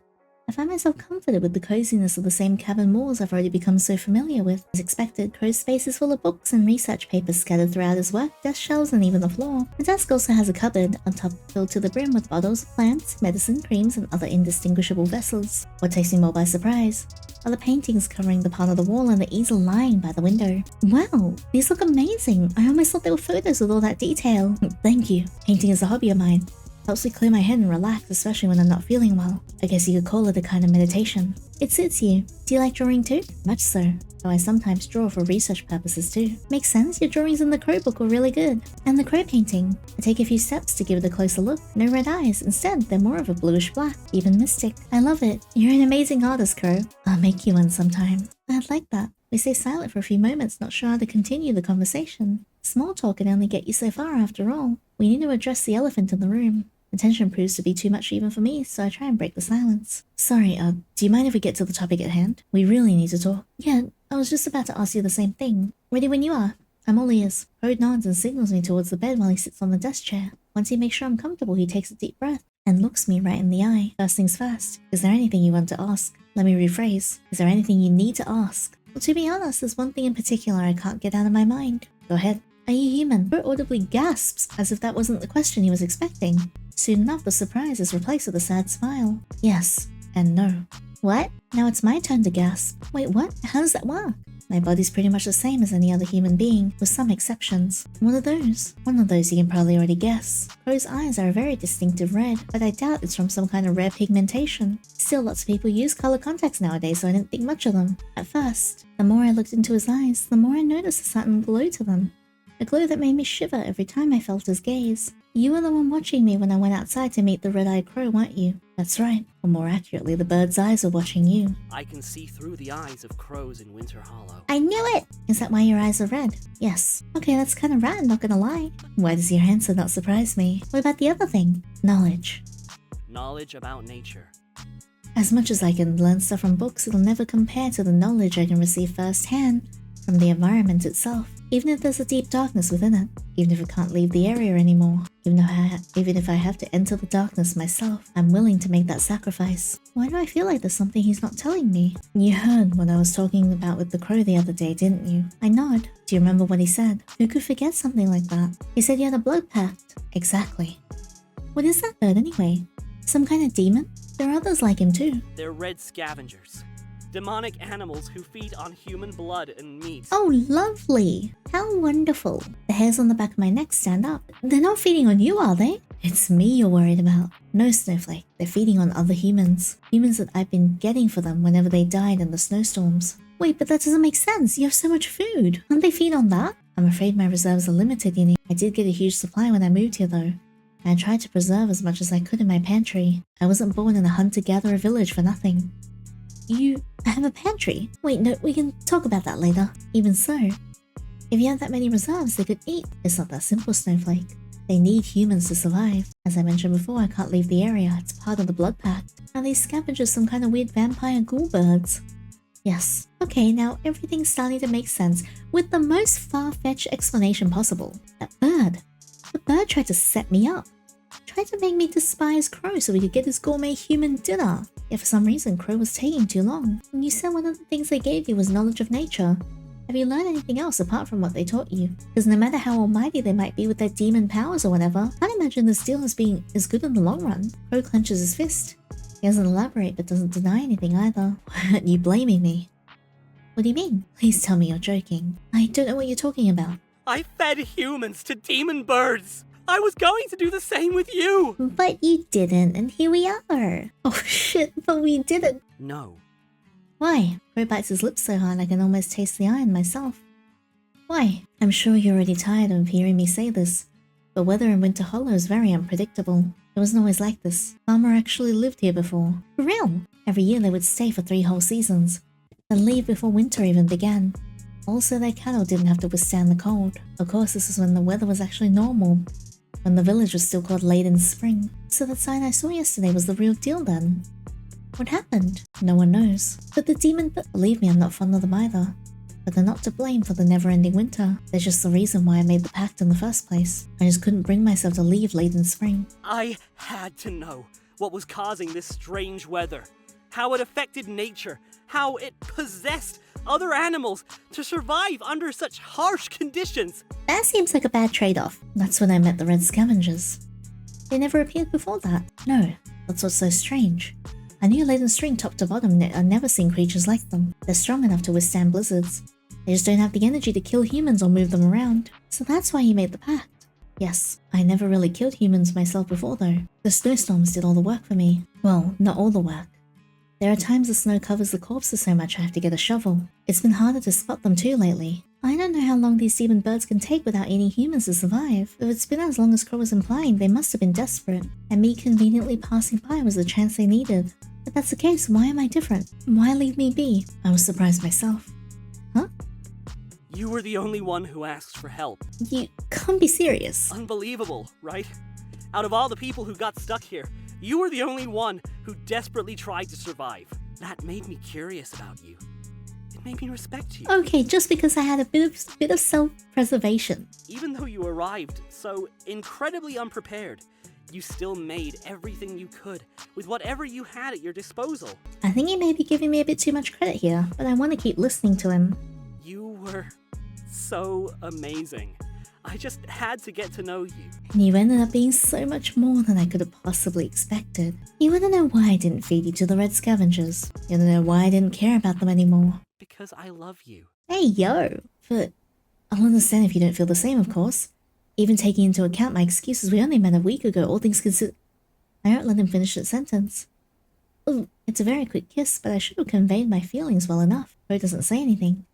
I find myself comforted with the coziness of the same cabin walls I've already become so familiar with. As expected, Crowe's space is full of books and research papers scattered throughout his work, desk shelves, and even the floor. The desk also has a cupboard, on top filled to the brim with bottles of plants, medicine, creams, and other indistinguishable vessels. What takes me more by surprise are the paintings covering the part of the wall and the easel lying by the window. Wow, these look amazing. I almost thought they were photos with all that detail. Thank you. Painting is a hobby of mine. Helps me clear my head and relax, especially when I'm not feeling well. I guess you could call it a kind of meditation. It suits you. Do you like drawing too? Much so. Though I sometimes draw for research purposes too. Makes sense, your drawings in the Crowe book were really good. And the Crowe painting. I take a few steps to give it a closer look. No red eyes, instead they're more of a bluish black, even mystic. I love it. You're an amazing artist, Crowe. I'll make you one sometime. I'd like that. We stay silent for a few moments, not sure how to continue the conversation. Small talk can only get you so far after all. We need to address the elephant in the room. The tension proves to be too much even for me, so I try and break the silence. Sorry, do you mind if we get to the topic at hand? We really need to talk. Yeah, I was just about to ask you the same thing. Ready when you are. I'm all ears. Crowe nods and signals me towards the bed while he sits on the desk chair. Once he makes sure I'm comfortable, he takes a deep breath and looks me right in the eye. First things first, is there anything you want to ask? Let me rephrase. Is there anything you need to ask? Well, to be honest, there's one thing in particular I can't get out of my mind. Go ahead. Are you human? Crowe audibly gasps, as if that wasn't the question he was expecting. Soon enough, the surprise is replaced with a sad smile. Yes, and no. What? Now it's my turn to gasp. Wait, what? How does that work? My body's pretty much the same as any other human being, with some exceptions. What are those? One of those you can probably already guess. Crowe's eyes are a very distinctive red, but I doubt it's from some kind of rare pigmentation. Still, lots of people use color contacts nowadays, so I didn't think much of them. At first, the more I looked into his eyes, the more I noticed a certain glow to them. A glow that made me shiver every time I felt his gaze. You were the one watching me when I went outside to meet the red-eyed crow, weren't you? That's right. Or more accurately, the bird's eyes are watching you. I can see through the eyes of crows in Winter Hollow. I knew it! Is that why your eyes are red? Yes. Okay, that's kind of rad, not gonna lie. Why does your answer not surprise me? What about the other thing? Knowledge. Knowledge about nature. As much as I can learn stuff from books, it'll never compare to the knowledge I can receive firsthand from the environment itself. Even if there's a deep darkness within it, even if I can't leave the area anymore, even if I have to enter the darkness myself, I'm willing to make that sacrifice. Why do I feel like there's something he's not telling me? You heard what I was talking about with the Crowe the other day, didn't you? I nod. Do you remember what he said? Who could forget something like that? He said you had a blood pact. Exactly. What is that bird anyway? Some kind of demon? There are others like him too. They're red scavengers. Demonic animals who feed on human blood and meat. Oh, lovely. How wonderful. The hairs on the back of my neck stand up. They're not feeding on you, are they? It's me you're worried about. No, Snowflake. They're feeding on other humans. Humans that I've been getting for them whenever they died in the snowstorms. Wait, but that doesn't make sense. You have so much food. Can't they feed on that? I'm afraid my reserves are limited, Yinny. I did get a huge supply when I moved here, though. I tried to preserve as much as I could in my pantry. I wasn't born in a hunter-gatherer village for nothing. You have a pantry? Wait, no, we can talk about that later. Even so, if you have that many reserves they could eat, it's not that simple, Snowflake. They need humans to survive. As I mentioned before, I can't leave the area. It's part of the blood pact. Are these scavengers some kind of weird vampire ghoul birds? Yes. Okay, now everything's starting to make sense with the most far-fetched explanation possible. That bird. The bird tried to set me up. Tried to make me despise Crowe so we could get his gourmet human dinner. Yet for some reason, Crowe was taking too long. And you said one of the things they gave you was knowledge of nature. Have you learned anything else apart from what they taught you? Because no matter how almighty they might be with their demon powers or whatever, I can't imagine this deal as being as good in the long run. Crowe clenches his fist. He doesn't elaborate but doesn't deny anything either. Why aren't you blaming me? What do you mean? Please tell me you're joking. I don't know what you're talking about. I fed humans to demon birds. I was going to do the same with you. But you didn't, and here we are. Oh shit, but we didn't. No. Why? Crowe bites his lips so hard I can almost taste the iron myself. Why? I'm sure you're already tired of hearing me say this, but weather in Winter Hollow is very unpredictable. It wasn't always like this. Farmer actually lived here before. For real? Every year they would stay for 3 whole seasons, then leave before winter even began. Also, their cattle didn't have to withstand the cold. Of course, this is when the weather was actually normal, when the village was still called late in spring. So that sign I saw yesterday was the real deal then. What happened? No one knows. But the demon, believe me, I'm not fond of them either. But they're not to blame for the never-ending winter. They're just the reason why I made the pact in the first place. I just couldn't bring myself to leave late in spring. I had to know what was causing this strange weather. How it affected nature. How it possessed other animals to survive under such harsh conditions. That seems like a bad trade-off. That's when I met the red scavengers. They never appeared before that. No, that's what's so strange. I knew late in spring top to bottom I've never seen creatures like them. They're strong enough to withstand blizzards. They just don't have the energy to kill humans or move them around. So that's why he made the pact. Yes, I never really killed humans myself before though. The snowstorms did all the work for me. Well, not all the work. There are times the snow covers the corpses so much I have to get a shovel. It's been harder to spot them too lately. I don't know how long these demon birds can take without any humans to survive. If it's been as long as Crowe was implying, they must have been desperate, and me conveniently passing by was the chance they needed. If that's the case, why am I different? Why leave me be? I was surprised myself. Huh? You were the only one who asked for help. You can't be serious. Unbelievable, right? Out of all the people who got stuck here, you were the only one who desperately tried to survive. That made me curious about you. It made me respect you. Okay, just because I had a bit of self-preservation. Even though you arrived so incredibly unprepared, you still made everything you could with whatever you had at your disposal. I think he may be giving me a bit too much credit here, but I want to keep listening to him. You were so amazing. I just had to get to know you. And you ended up being so much more than I could have possibly expected. You wanna know why I didn't feed you to the red scavengers? You wanna know why I didn't care about them anymore? Because I love you. Hey yo! But I'll understand if you don't feel the same, of course. Even taking into account my excuses, we only met a week ago, all things considered. I don't let him finish that sentence. Oh, it's a very quick kiss, but I should have conveyed my feelings well enough. Crowe doesn't say anything.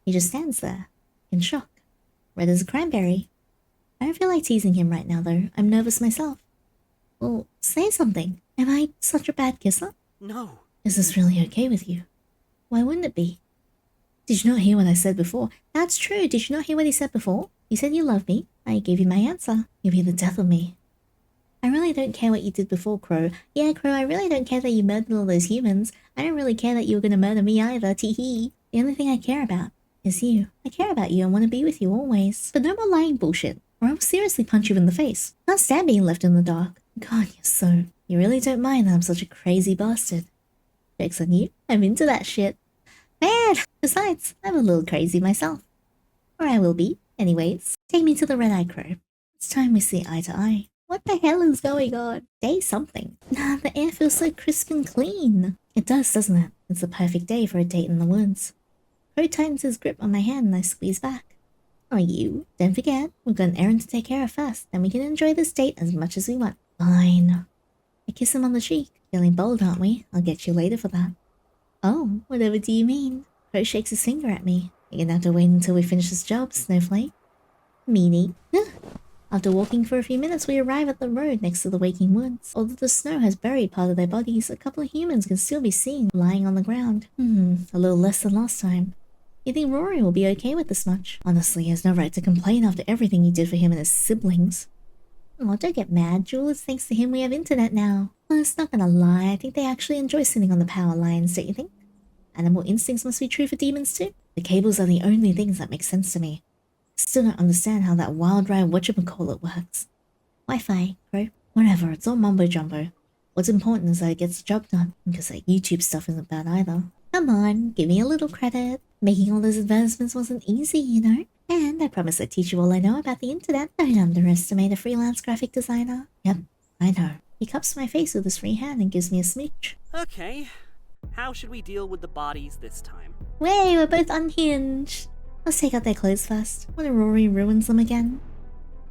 He just stands there, in shock. Red as a cranberry. I don't feel like teasing him right now, though. I'm nervous myself. Well, say something. Am I such a bad kisser? No. Is this really okay with you? Why wouldn't it be? Did you not hear what I said before? That's true. Did you not hear what he said before? You said you love me. I gave you my answer. You'll be the death of me. I really don't care what you did before, Crowe. Yeah, Crowe, I really don't care that you murdered all those humans. I don't really care that you were gonna murder me either, teehee. The only thing I care about is you. I care about you and want to be with you always. But no more lying bullshit, or I will seriously punch you in the face. Can't stand being left in the dark. God, you're so... You really don't mind that I'm such a crazy bastard. Joke's on you. I'm into that shit. Man! Besides, I'm a little crazy myself. Or I will be. Anyways, take me to the Red-Eyed Crow. It's time we see eye to eye. What the hell is going on? Day something. Nah, the air feels so crisp and clean. It does, doesn't it? It's the perfect day for a date in the woods. Crow tightens his grip on my hand and I squeeze back. Oh, you. Don't forget, we've got an errand to take care of first, then we can enjoy this date as much as we want. Fine. I kiss him on the cheek. Feeling bold, aren't we? I'll get you later for that. Oh, whatever do you mean? Crow shakes his finger at me. You're gonna have to wait until we finish this job, Snowflake. Meanie. After walking for a few minutes, we arrive at the road next to the waking woods. Although the snow has buried part of their bodies, a couple of humans can still be seen lying on the ground. A little less than last time. You think Rory will be okay with this much? Honestly, he has no right to complain after everything you did for him and his siblings. Oh, don't get mad, Jewel. It's thanks to him we have internet now. Well, it's not gonna lie, I think they actually enjoy sitting on the power lines, don't you think? Animal instincts must be true for demons too. The cables are the only things that make sense to me. I still don't understand how that wild ride whatchamacallit works. Wi-Fi, Crow. Whatever, it's all mumbo-jumbo. What's important is that it gets the job done, because that YouTube stuff isn't bad either. Come on, give me a little credit. Making all those advertisements wasn't easy, you know? And I promise I'd teach you all I know about the internet. Don't underestimate a freelance graphic designer. Yep, I know. He cups my face with his free hand and gives me a smooch. Okay, how should we deal with the bodies this time? Way, we're both unhinged. Let's take out their clothes first. What if Rory ruins them again?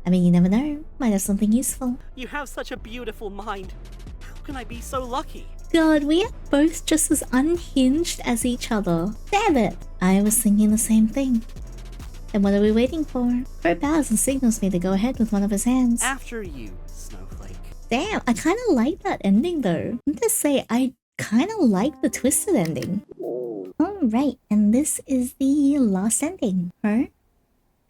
I mean, you never know. Might have something useful. You have such a beautiful mind. How can I be so lucky? God, we are both just as unhinged as each other. Damn it! I was thinking the same thing. Then what are we waiting for? Crow bows and signals me to go ahead with one of his hands. After you, Snowflake. Damn, I kinda like that ending though. I'm gonna say I kinda like the twisted ending. Alright, and this is the last ending. Crow?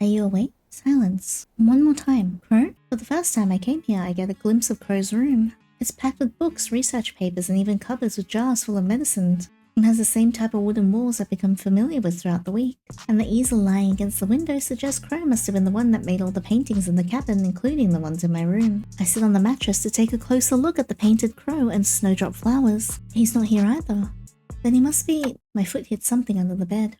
Are you awake? Silence. One more time. Crow? For the first time I came here, I get a glimpse of Crow's room. It's packed with books, research papers, and even cupboards with jars full of medicines. It has the same type of wooden walls I've become familiar with throughout the week. And the easel lying against the window suggests Crow must have been the one that made all the paintings in the cabin, including the ones in my room. I sit on the mattress to take a closer look at the painted crow and snowdrop flowers. He's not here either. Then he must be... My foot hits something under the bed.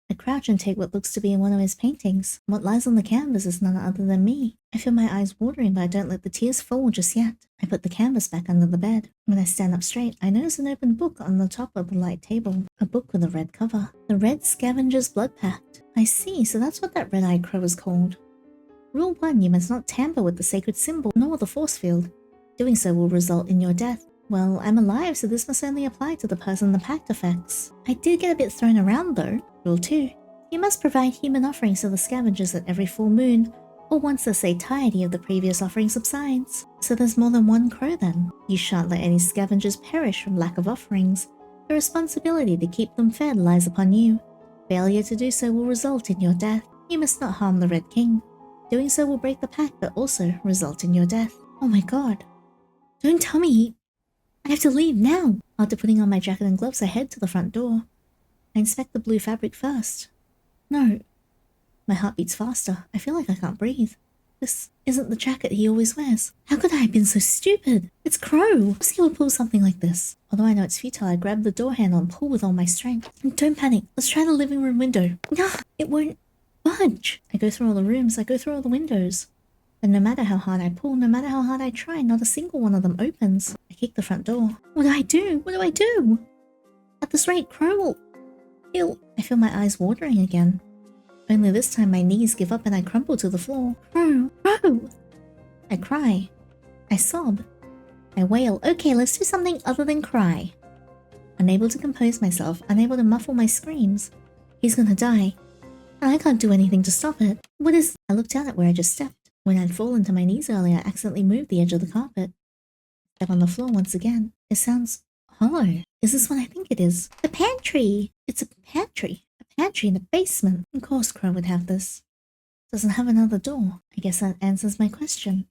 I crouch and take what looks to be one of his paintings. What lies on the canvas is none other than me. I feel my eyes watering, but I don't let the tears fall just yet. I put the canvas back under the bed. When I stand up straight, I notice an open book on the top of the light table. A book with a red cover. The Red Scavenger's Blood Pact. I see, so that's what that red-eyed crow is called. Rule 1, you must not tamper with the sacred symbol nor the force field. Doing so will result in your death. Well, I'm alive, so this must only apply to the person the pact affects. I did get a bit thrown around though. Rule 2. You must provide human offerings to the scavengers at every full moon, or once the satiety of the previous offering subsides. So there's more than one crow then. You shan't let any scavengers perish from lack of offerings. The responsibility to keep them fed lies upon you. Failure to do so will result in your death. You must not harm the Red King. Doing so will break the pact but also result in your death. Oh my god. Don't tell me. I have to leave now. After putting on my jacket and gloves, I head to the front door. I inspect the blue fabric first. No. My heart beats faster. I feel like I can't breathe. This isn't the jacket he always wears. How could I have been so stupid? It's Crowe. Of course he would pull something like this. Although I know it's futile, I grab the door handle and pull with all my strength. And don't panic. Let's try the living room window. No, it won't budge. I go through all the rooms. I go through all the windows. But no matter how hard I pull, no matter how hard I try, not a single one of them opens. I kick the front door. What do I do? What do I do? At this rate, Crowe will... I feel my eyes watering again. Only this time my knees give up and I crumple to the floor. Crowe! Crowe! I cry. I sob. I wail. Okay, let's do something other than cry. Unable to compose myself, unable to muffle my screams. He's gonna die. And I can't do anything to stop it. What is... I looked down at where I just stepped. When I'd fallen to my knees earlier, I accidentally moved the edge of the carpet. Step on the floor once again. It sounds hollow. Is this what I think it is? The pantry! It's a pantry. A pantry in a basement. Of course Crowe would have this. Doesn't have another door. I guess that answers my question.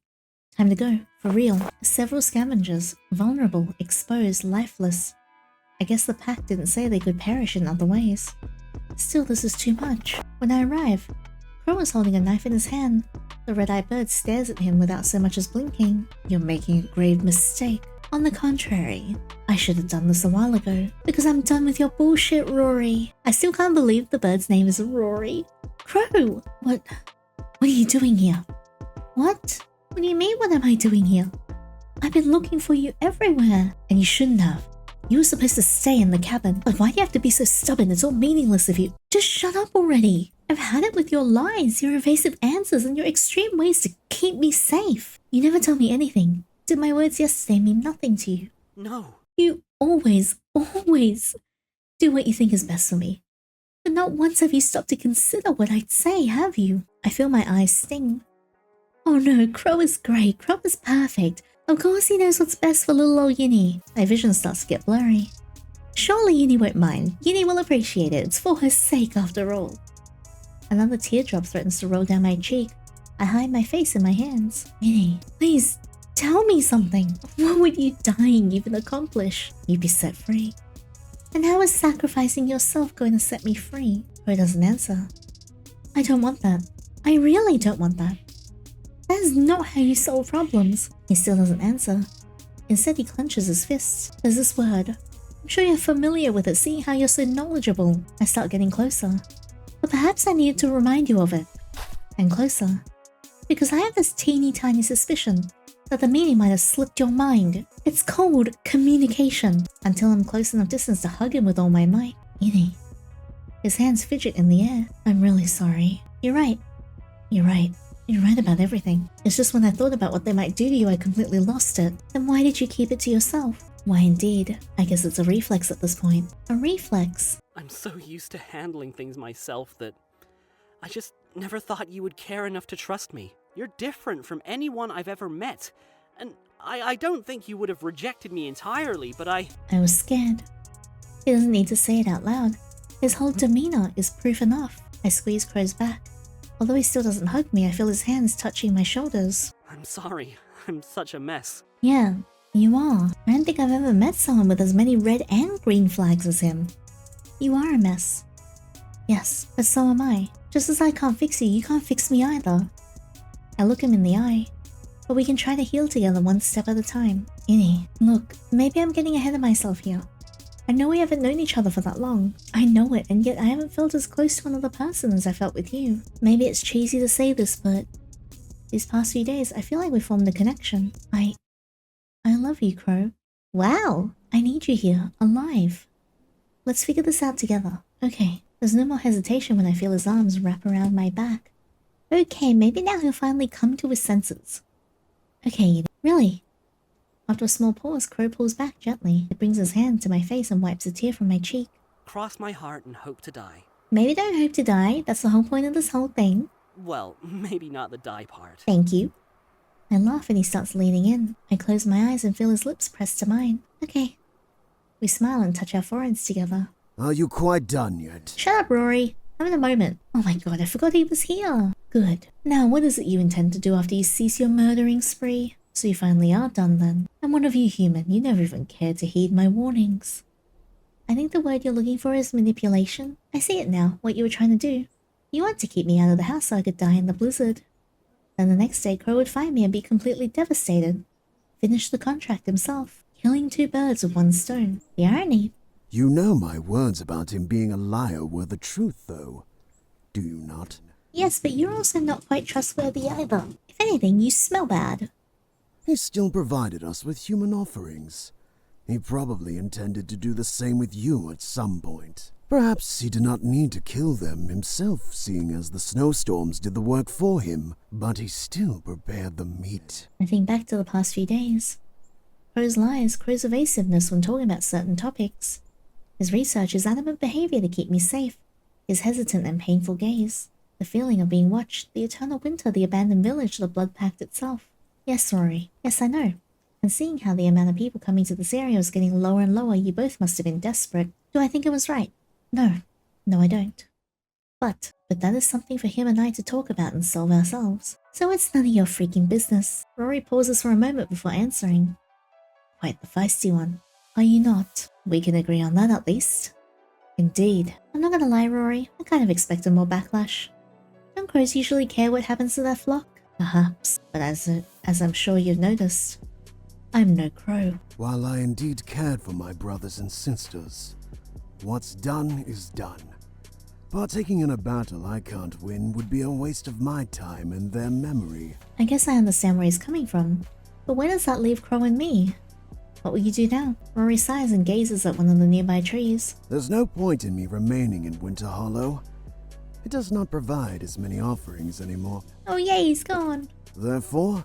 Time to go. For real. Several scavengers. Vulnerable, exposed, lifeless. I guess the pact didn't say they could perish in other ways. Still, this is too much. When I arrive, Crowe is holding a knife in his hand. The red-eyed bird stares at him without so much as blinking. You're making a grave mistake. On the contrary, I should have done this a while ago, because I'm done with your bullshit, Rory. I still can't believe the bird's name is Rory. Crowe! What are you doing here? What? What do you mean, what am I doing here? I've been looking for you everywhere, and you shouldn't have. You were supposed to stay in the cabin. Like, why do you have to be so stubborn? It's all meaningless of you. Just shut up already. I've had it with your lies, your evasive answers, and your extreme ways to keep me safe. You never tell me anything. Did my words yesterday mean nothing to you? No. You always do what you think is best for me. But not once have you stopped to consider what I'd say, have you? I feel my eyes sting. Oh no, Crowe is great. Crowe is perfect. Of course he knows what's best for little old Yinny. My vision starts to get blurry. Surely Yinny won't mind. Yinny will appreciate it. It's for her sake after all. Another teardrop threatens to roll down my cheek. I hide my face in my hands. Yinny, please, tell me something. What would you dying even accomplish? You'd be set free. And how is sacrificing yourself going to set me free? Crowe doesn't answer. I don't want that. I really don't want that. That is not how you solve problems. He still doesn't answer. Instead, he clenches his fists. There's this word. I'm sure you're familiar with it, seeing how you're so knowledgeable. I start getting closer. But perhaps I needed to remind you of it. And closer. Because I have this teeny tiny suspicion that the meaning might have slipped your mind. It's called communication. Until I'm close enough distance to hug him with all my might. Yinny. His hands fidget in the air. I'm really sorry. You're right. You're right. You're right about everything. It's just when I thought about what they might do to you, I completely lost it. Then why did you keep it to yourself? Why indeed. I guess it's a reflex at this point. A reflex? I'm so used to handling things myself that I just never thought you would care enough to trust me. You're different from anyone I've ever met. And I don't think you would have rejected me entirely, but I was scared. He doesn't need to say it out loud. His whole demeanor is proof enough. I squeeze Crowe's back. Although he still doesn't hug me, I feel his hands touching my shoulders. I'm sorry. I'm such a mess. Yeah, you are. I don't think I've ever met someone with as many red and green flags as him. You are a mess. Yes, but so am I. Just as I can't fix you, you can't fix me either. I look him in the eye. But we can try to heal together one step at a time. Yinny, look, maybe I'm getting ahead of myself here. I know we haven't known each other for that long. I know it, and yet I haven't felt as close to another person as I felt with you. Maybe it's cheesy to say this, but these past few days, I feel like we formed a connection. I love you, Crowe. Wow, I need you here, alive. Let's figure this out together. Okay, there's no more hesitation when I feel his arms wrap around my back. Okay, maybe now he'll finally come to his senses. Okay, really? After a small pause, Crowe pulls back gently. He brings his hand to my face and wipes a tear from my cheek. Cross my heart and hope to die. Maybe don't hope to die. That's the whole point of this whole thing. Well, maybe not the die part. Thank you. I laugh and he starts leaning in. I close my eyes and feel his lips pressed to mine. Okay. We smile and touch our foreheads together. Are you quite done yet? Shut up, Rory. I'm in a moment. Oh my god, I forgot he was here. Good. Now, what is it you intend to do after you cease your murdering spree? So you finally are done then. I'm one of you human. You never even cared to heed my warnings. I think the word you're looking for is manipulation. I see it now, what you were trying to do. You wanted to keep me out of the house so I could die in the blizzard. Then the next day, Crowe would find me and be completely devastated. Finish the contract himself, killing two birds with one stone. The irony. You know my words about him being a liar were the truth, though. Do you not? Yes, but you're also not quite trustworthy either. If anything, you smell bad. He still provided us with human offerings. He probably intended to do the same with you at some point. Perhaps he did not need to kill them himself, seeing as the snowstorms did the work for him, but he still prepared the meat. I think back to the past few days. Crowe's lies, Crowe's evasiveness when talking about certain topics. His research, his adamant behavior to keep me safe. His hesitant and painful gaze. The feeling of being watched, the eternal winter, the abandoned village, the blood pact itself. Yes, Rory. Yes, I know. And seeing how the amount of people coming to this area was getting lower and lower, you both must have been desperate. Do I think it was right? No. No, I don't. But that is something for him and I to talk about and solve ourselves. So it's none of your freaking business. Rory pauses for a moment before answering. Quite the feisty one. Are you not? We can agree on that at least. Indeed. I'm not gonna lie, Rory, I kind of expected more backlash. Don't crows usually care what happens to their flock? Perhaps, but as I'm sure you've noticed, I'm no crow. While I indeed cared for my brothers and sisters, what's done is done. Partaking in a battle I can't win would be a waste of my time and their memory. I guess I understand where he's coming from, but where does that leave Crow and me? What will you do now? Rory sighs and gazes at one of the nearby trees. There's no point in me remaining in Winter Hollow. It does not provide as many offerings anymore. Oh yay, he's gone! Therefore,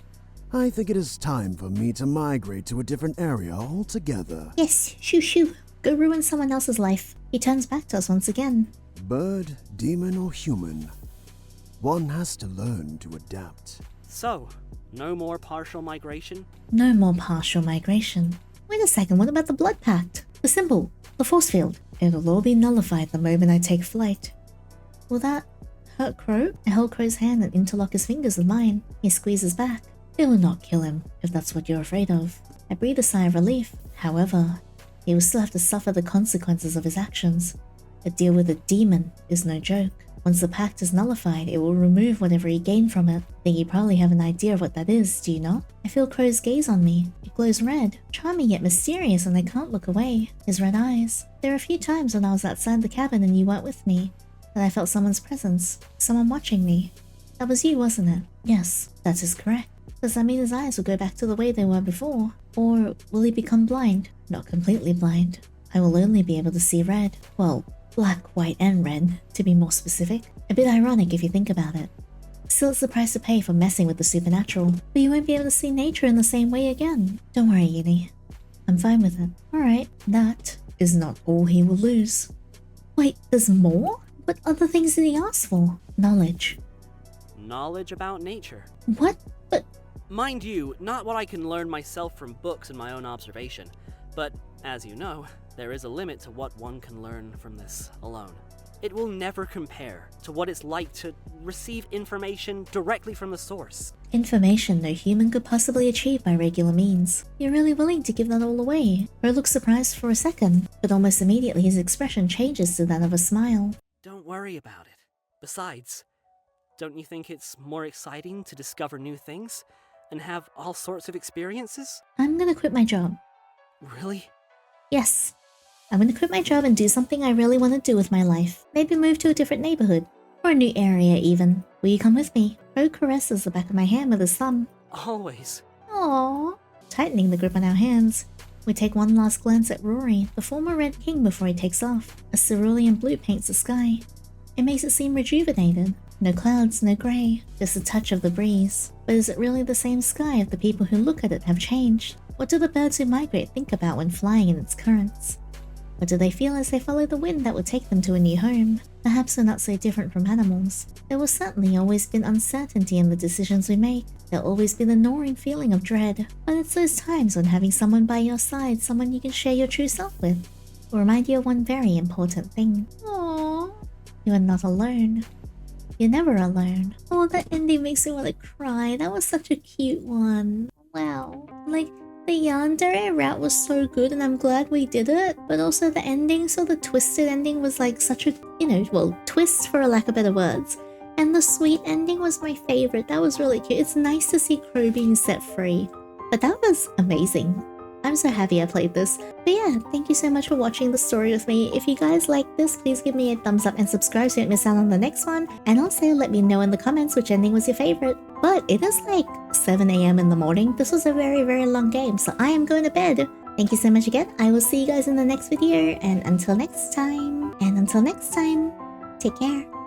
I think it is time for me to migrate to a different area altogether. Yes, shoo shoo. Go ruin someone else's life. He turns back to us once again. Bird, demon, or human, one has to learn to adapt. So, no more partial migration? No more partial migration. Wait a second, what about the blood pact? The symbol? The force field? It'll all be nullified the moment I take flight. Will that hurt Crow? I hold Crow's hand and interlock his fingers with mine. He squeezes back. It will not kill him, if that's what you're afraid of. I breathe a sigh of relief. However, he will still have to suffer the consequences of his actions. A deal with a demon is no joke. Once the pact is nullified, it will remove whatever he gained from it. I think you probably have an idea of what that is, do you not? I feel Crow's gaze on me. It glows red, charming yet mysterious, and I can't look away. His red eyes. There were a few times when I was outside the cabin and you weren't with me, that I felt someone's presence, someone watching me. That was you, wasn't it? Yes, that is correct. Does that mean his eyes will go back to the way they were before? Or will he become blind? Not completely blind. I will only be able to see red. Well, black, white, and red, to be more specific. A bit ironic if you think about it. Still, it's the price to pay for messing with the supernatural, but you won't be able to see nature in the same way again. Don't worry, Yinny. I'm fine with it. Alright, that is not all he will lose. Wait, there's more? What other things did he ask for? Knowledge. Knowledge about nature. What? But... Mind you, not what I can learn myself from books and my own observation, but, as you know, there is a limit to what one can learn from this alone. It will never compare to what it's like to receive information directly from the source. Information no human could possibly achieve by regular means. You're really willing to give that all away? Crow looks surprised for a second, but almost immediately his expression changes to that of a smile. Don't worry about it. Besides, don't you think it's more exciting to discover new things and have all sorts of experiences? I'm gonna quit my job. Really? Yes. I'm gonna quit my job and do something I really want to do with my life. Maybe move to a different neighborhood. Or a new area, even. Will you come with me? Crow caresses the back of my hand with his thumb. Always. Aww. Tightening the grip on our hands, we take one last glance at Rory, the former Red King, before he takes off. A cerulean blue paints the sky. It makes it seem rejuvenated. No clouds, no grey, just a touch of the breeze. But is it really the same sky if the people who look at it have changed? What do the birds who migrate think about when flying in its currents? What do they feel as they follow the wind that will take them to a new home? Perhaps we're not so different from animals. There will certainly always be uncertainty in the decisions we make. There'll always be the gnawing feeling of dread. But it's those times when having someone by your side, someone you can share your true self with, will remind you of one very important thing. Aww. You are not alone. You're never alone. Oh, that ending makes me want to cry. That was such a cute one. Wow. Like, the Yandere route was so good and I'm glad we did it, but also the ending, so the twisted ending was like such a, well, twist for a lack of better words. And the sweet ending was my favorite. That was really cute. It's nice to see Crowe being set free. But that was amazing. I'm so happy I played this. But yeah, thank you so much for watching the story with me. If you guys like this, please give me a thumbs up and subscribe so you don't miss out on the next one. And also let me know in the comments which ending was your favorite. But it is like 7 AM in the morning. This was a very, very long game, so I am going to bed. Thank you so much again. I will see you guys in the next video. And until next time, take care.